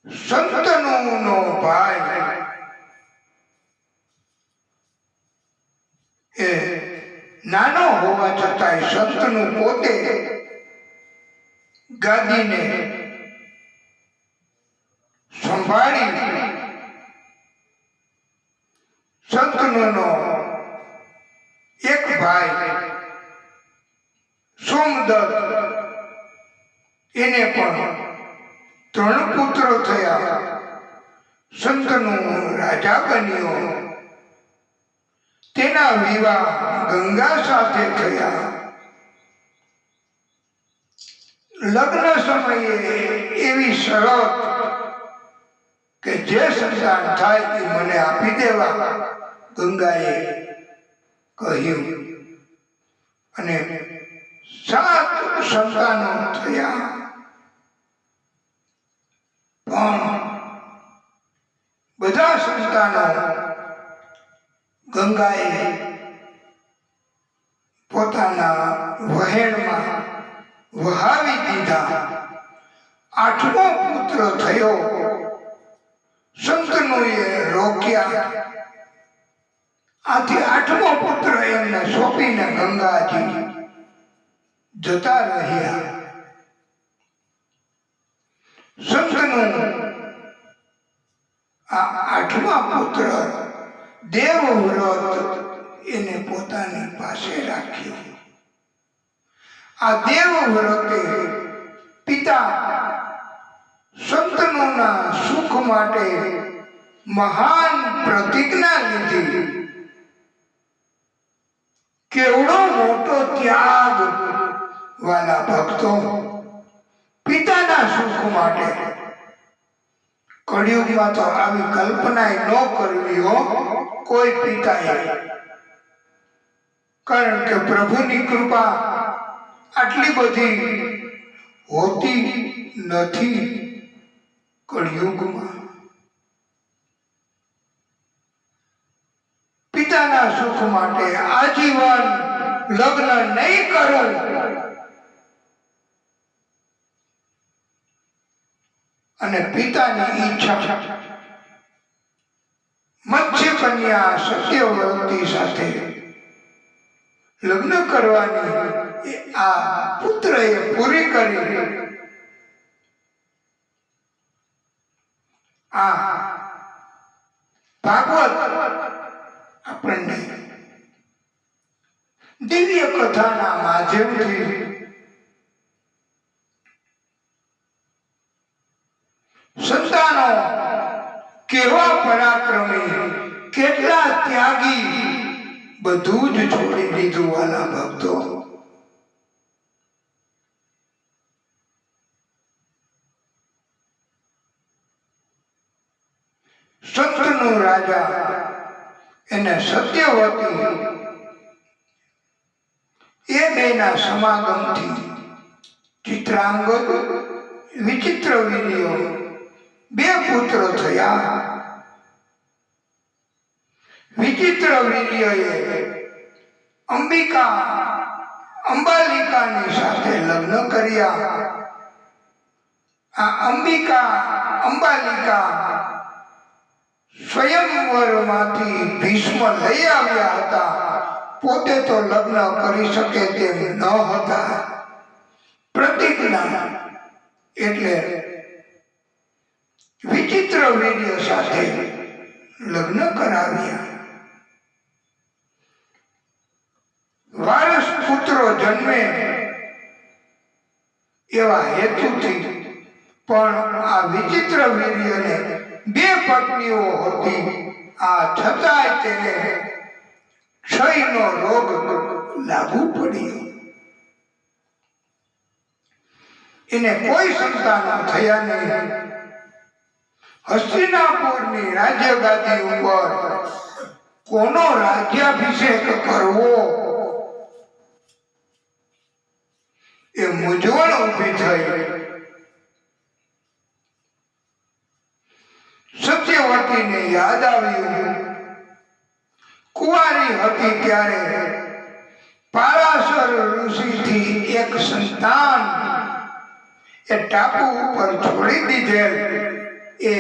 સંતનોનો ભાઈ એ નાનો હોવા છતાંય સંતનું પોતે ગાદીને સંભાળી સંતનો એક ભાઈ સોમદત્ત એને પણ 3 પુત્રો થયા. સંતનો રાજા બન્યો. તેના વિવાહ ગંગા સાથે થયા. લગ્ન સમયે એવી શરત કે જે સંતાન થાય એ મને આપી દેવા ગંગાએ કહ્યું. અને 7 સંતાનો થયા. પણ બધા સંતાનો ગંગાએ પોતાના વહેણમાં વહાવી દીધા. 8મો પુત્ર થયો. સંતનોએ રોક્યા. આથી 8મો પુત્ર એમને સોંપીને ગંગાજી જતા રહ્યા. સંતનું આ 8મા પુત્ર દેવવ્રત એને પોતાની પાસે રાખ્યો. આ દેવવ્રતે પિતા સંતનોના સુખ માટે મહાન પ્રતિજ્ઞા લીધી. કેવડો મોટો ત્યાગ વાલા ભક્તો, પિતાના સુખ માટે. કળિયુગમાં તો આવી કલ્પના ન કરવી હો કોઈ પિતાએ. કારણ કે પ્રભુની કૃપા આટલી બધી હોતી નથી કળિયુગમાં. પિતાના સુખ માટે આજીવન લગ્ન નહીં કરું અને પિતાની ઈચ્છા મત્સ્ય કન્યા સત્યવતી સાથે લગ્ન કરવાની આ પુત્રએ પૂરી કરી. આ ભાગવત આપણને દિવ્ય કથાના માધ્યમથી સંતાનો કેવા પરાક્રમી, કેટલા ત્યાગી, બધું જ છોડી દીધું વાલા ભક્તો. સંતનો રાજા એને સત્યવતી એ બેના સમાગમથી ચિત્રાંગદ, વિચિત્રવીર્ય 2 પુત્ર થયા. વિચિત્રવીર્યએ અંબાલિકાની સાથે લગ્ન કર્યા. આ અંબાલિકા સ્વયંવરમાંથી ભીષ્મ લઈ આવ્યા હતા. પોતે તો લગ્ન કરી શકે તેમ ન હતા. પ્રતિજ્ઞા એટલે વિચિત્રવીર્ય સાથે લગ્ન કરાવ્યા. વારસ પુત્રો જન્મે એવા હેતુથી પણ આ વિચિત્ર વીર્યને બે પત્નીઓ હતી. આ છતાંય તેને ક્ષયનો રોગ લાગુ પડ્યો. એને કોઈ સંતાન થયા નહીં. હસ્તિનાપુરની રાજ્યગાદી ઉપર કોનો રાજ્યાભિષેક કરવો એ મૂંઝવણ ઊભી થઈ. સત્યવતીને યાદ આવ્યું, કુંવારી હતી ત્યારે પારાશર ઋષિથી એક સંતાન એ ટાપુ ઉપર છોડી દીધેલ એ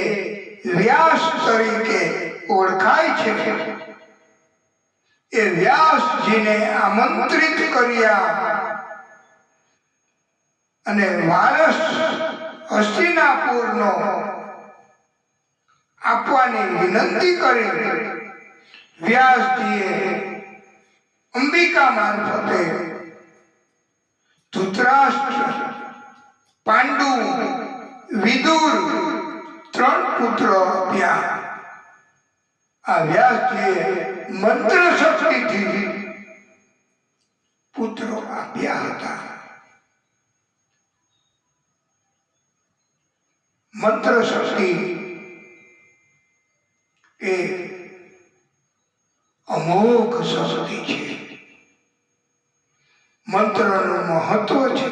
વ્યાસ તરીકે ઓળખાય છે. એ વ્યાસજીને આમંત્રિત કર્યા અને વારસ હસ્તિનાપુરનો આપવાની વિનંતી કરી. વ્યાસજીએ અંબિકા મારફતે ધૃતરાષ્ટ્ર, પાંડુ, વિદુર 3 પુત્ર આપ્યા. આ વ્યાસજીએ મંત્ર શક્તિથી પુત્રો આપ્યા હતા. મંત્ર શક્તિ એ અમોઘ શક્તિ છે. મંત્રનું મહત્વ છે.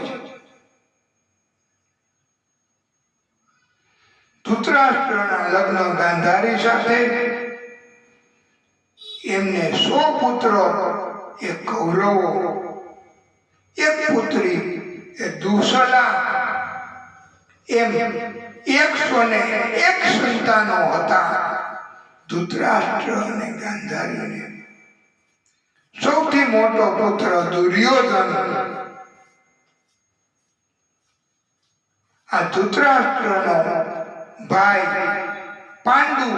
ધૃતરાષ્ટ્રના લગ્ન ગાંધારી સાથે. એમને 100 પુત્રો, એક કૌરવો, એક પુત્રી એ દુસલા, એમ 101 સંતાનો હતા. ધૃતરાષ્ટ્ર અને ગાંધારીને સૌથી મોટો પુત્ર દુર્યોધન. આ ધૃતરાષ્ટ્રનો ભાઈ પાંડુ,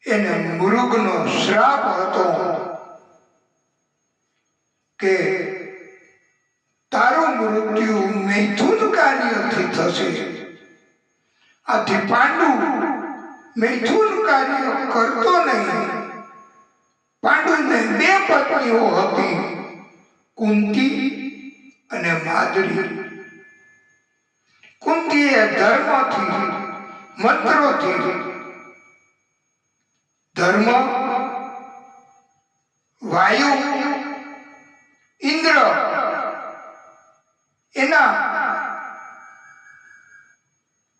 એને મૃગનો શ્રાપ હતો કે તારું મૃત્યુ મૈથુન કાર્યથી થશે. આથી પાંડુ મૈથુન કાર્ય કરતો નહીં. પાંડુને 2 પત્નીઓ હતી, કુંતી અને માદરી. કુંતીએ ધર્મથી, મંત્રોથી, ધર્મ, વાયુ, ઇન્દ્ર એના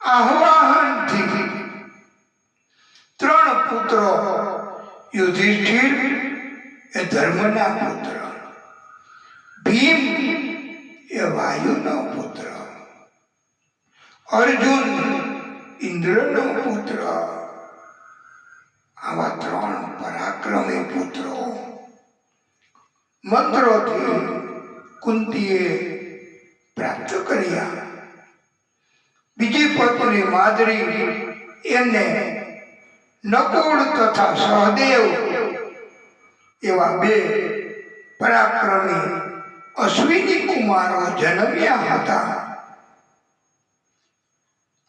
આહ્વાનથી 3 પુત્રો, યુધિષ્ઠિર એ ધર્મના પુત્ર, ભીમ એ વાયુનો પુત્ર, અર્જુન ઇન્દ્રનો પુત્ર. આવા 3 પરાક્રમી પુત્રો મંત્રોથી કુંતીએ પ્રાપ્ત કર્યા. બીજી પત્ની માદરી, એમને નકુળ તથા સહદેવ એવા 2 પરાક્રમી અશ્વિની કુમારો જન્મ્યા હતા.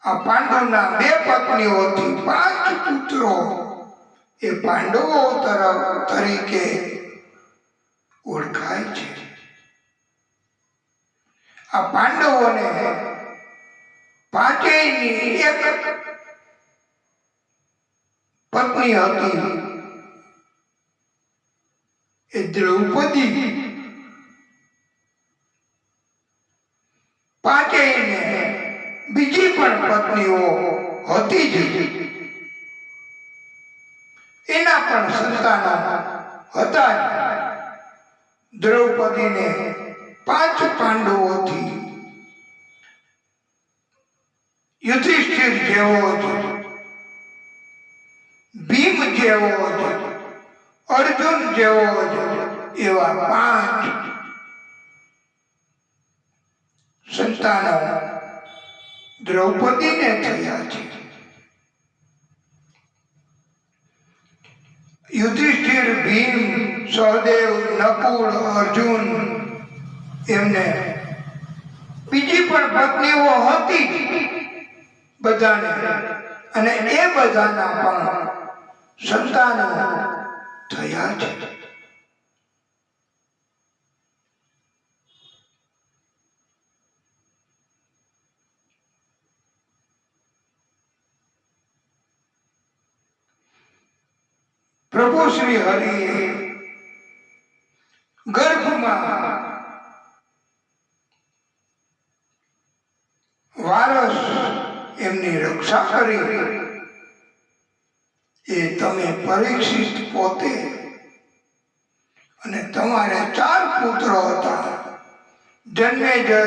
આ પાંડવના 2 પત્નીઓથી 5 પુત્રો એ પાંડવો તરીકે ઓળખાય છે. આ પાંડવોને 5ની એક પત્ની હતી એ દ્રૌપદી. 5ને બીજી પણ પત્નીઓ હતી જ. એના પણ સંતાનો હતા. દ્રૌપદીને 5 પાંડવોથી યુધિષ્ઠિર જેવો જ, ભીમ જેવો જ, અર્જુન જેવો જ એવા 5 સંતાનો દ્રૌપદીને થયા છે. યુધિષ્ઠિર, ભીમ, સહદેવ, નકુળ, અર્જુન એમને બીજી પણ પત્નીઓ હતી. બધાને, અને એ બધાના પણ સંતાનો થયા છે. પ્રભુ શ્રી હરિએ ગર્ભમાં વારસ એમની રક્ષા કરી. એ તમે પરીક્ષિત પોતે, અને તમારે 4 પુત્રો હતા, જન્મેજય,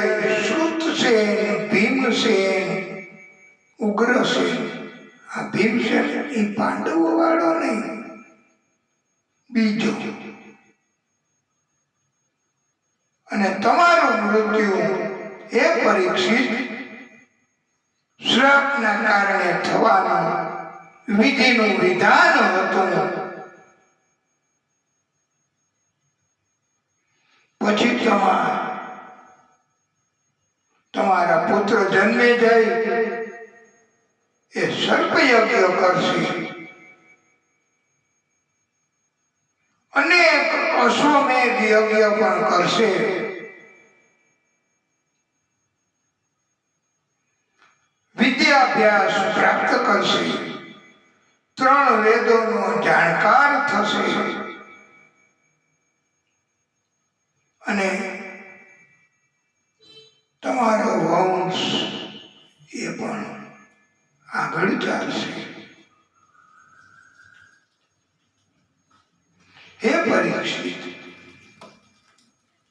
શ્રુતસેન, ભીમસેન, ઉગ્રસેન. આ ભીમસેન એ પાંડવો વાળો નહીં, બીજો. અને તમારું મૃત્યુ એ પરીક્ષિત શ્રાપના કારણે થવાનું વિધિનું વિધાન હતું. પછી તમારા પુત્ર જન્મે જાય એ સર્પયજ્ઞ કરશે, અનેક અશ્વમેધ યજ્ઞ પણ કરશે. વિદ્યાભ્યાસ પ્રાપ્ત કરશે, 3 વેદોનો જાણકાર થશે, અને તમારો વંશ એ પણ આગળ ચાલશે. હે પરીક્ષિત,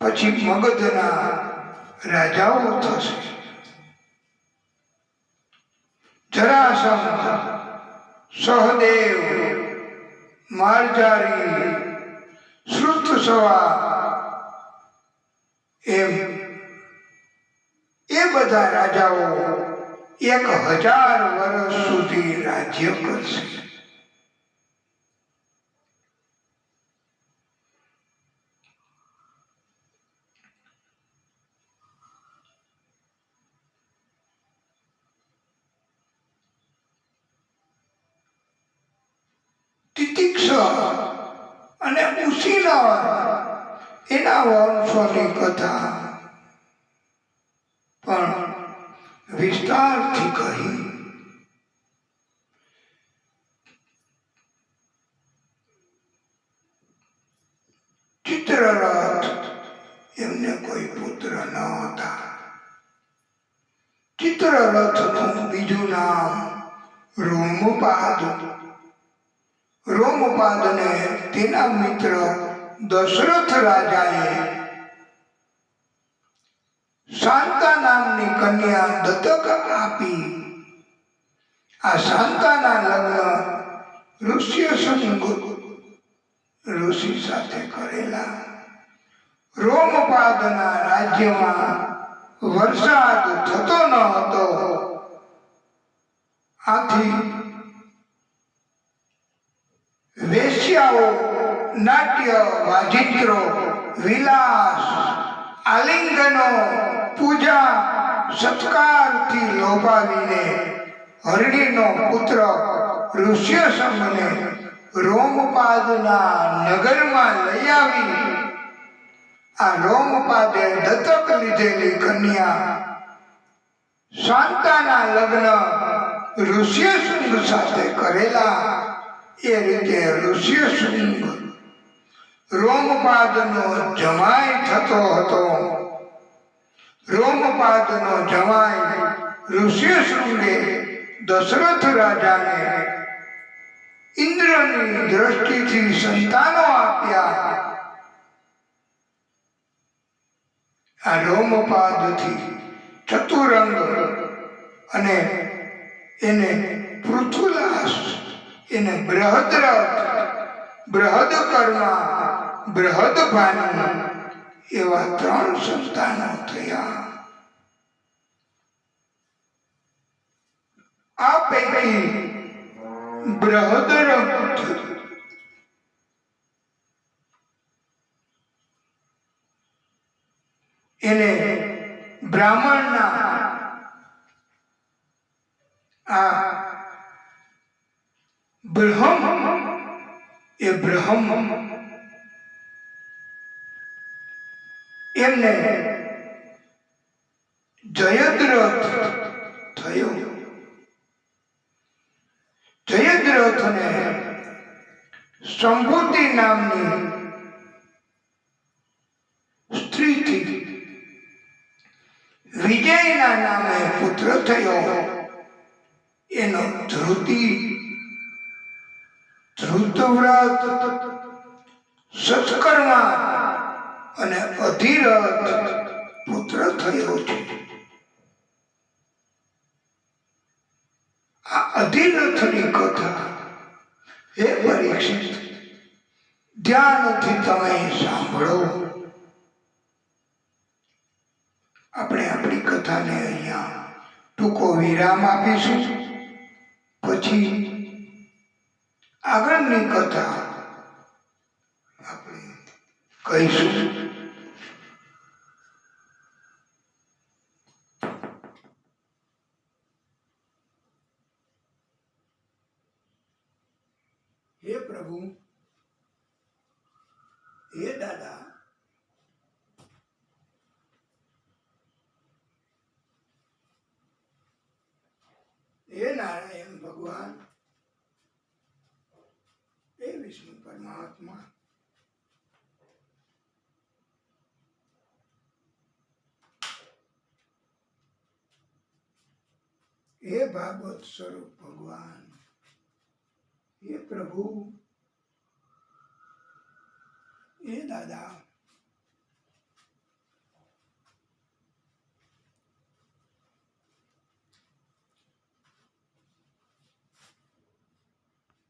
પછી મગધના રાજાઓ થશે. જરાસંઘ, સહદેવ, માર્જારી, શ્રુતસવા, એમ એ બધા રાજાઓ 1000 વર્ષ સુધી રાજ્ય કરશે. તિતિક્ષ અને ઉશીનર એના વંશોની કથા પણ વિસ્તારથી કહી. ચિત્રરથ એમને કોઈ પુત્ર ન હતા. ચિત્રરથનું બીજું નામ રોમપાદ. રોમપાદને તેના મિત્ર દશરથ રાજાએ શાંતા નામની કન્યા દત્તક આપી. આ શાંતાના લગ્ન ઋષ્યશૃંગ ઋષિ સાથે કરેલા. રોમપાદના રાજ્યમાં વરસાદ થતો ન હતો. આથી વેશ્યાઓ નાટ્ય, વાજિત્રો, વિલાસ, આલિંગનો, પૂજા સત્કારથી લોભાવીને હરણીનો પુત્ર ઋષ્યશૃંગને રોમપાદના નગરમાં લઈ આવી. આ રોમપાદે દત્તક લીધેલી કન્યા શાંતાના લગ્ન ઋષ્યશૃંગ સાથે કરેલા. એ રીતે ઋષ્યશૃંગ રોમપાદનો જમાઈ થતો હતો. રોમપાદનો જમાઈ ઋષ્યશૃંગે દશરથ રાજાને ઇન્દ્રની દ્રષ્ટિથી સંતાનો આપ્યા. આ રોમપાદથી ચતુરંગ અને એને પૃથુલાસ, એને બૃહદ્રથ, બૃહદકર્મા, બૃહદભાનુ એવા 3 સંતાનો થયા. આ પૈકી બૃહદ્રથ એને બ્રાહ્મણના આ બ્રહ્મ એ બ્રહ્મ એમને જયદ્રથ થયો. જયદ્રથને સંભૂતિ નામની સ્ત્રીથી વિજયના નામે પુત્ર થયો. એનો ધૃતવ્રત, સત્કર્મા અને અધિરથ પુત્ર થયો છે. આ અધિરથની કથા હે પરીક્ષિત ધ્યાનથી તમે સાંભળો. આપણે આપણી કથાને અહીંયા ટૂંકો વિરામ આપીશું. પછી આગળની કથા આપણે કહીશું. હે પ્રભુ, હે દાદા, હે નારાયણ ભગવાન, હે વિષ્ણુ પરમાત્મા, હે ભાગવત સ્વરૂપ ભગવાન, હે પ્રભુ, હે દાદા,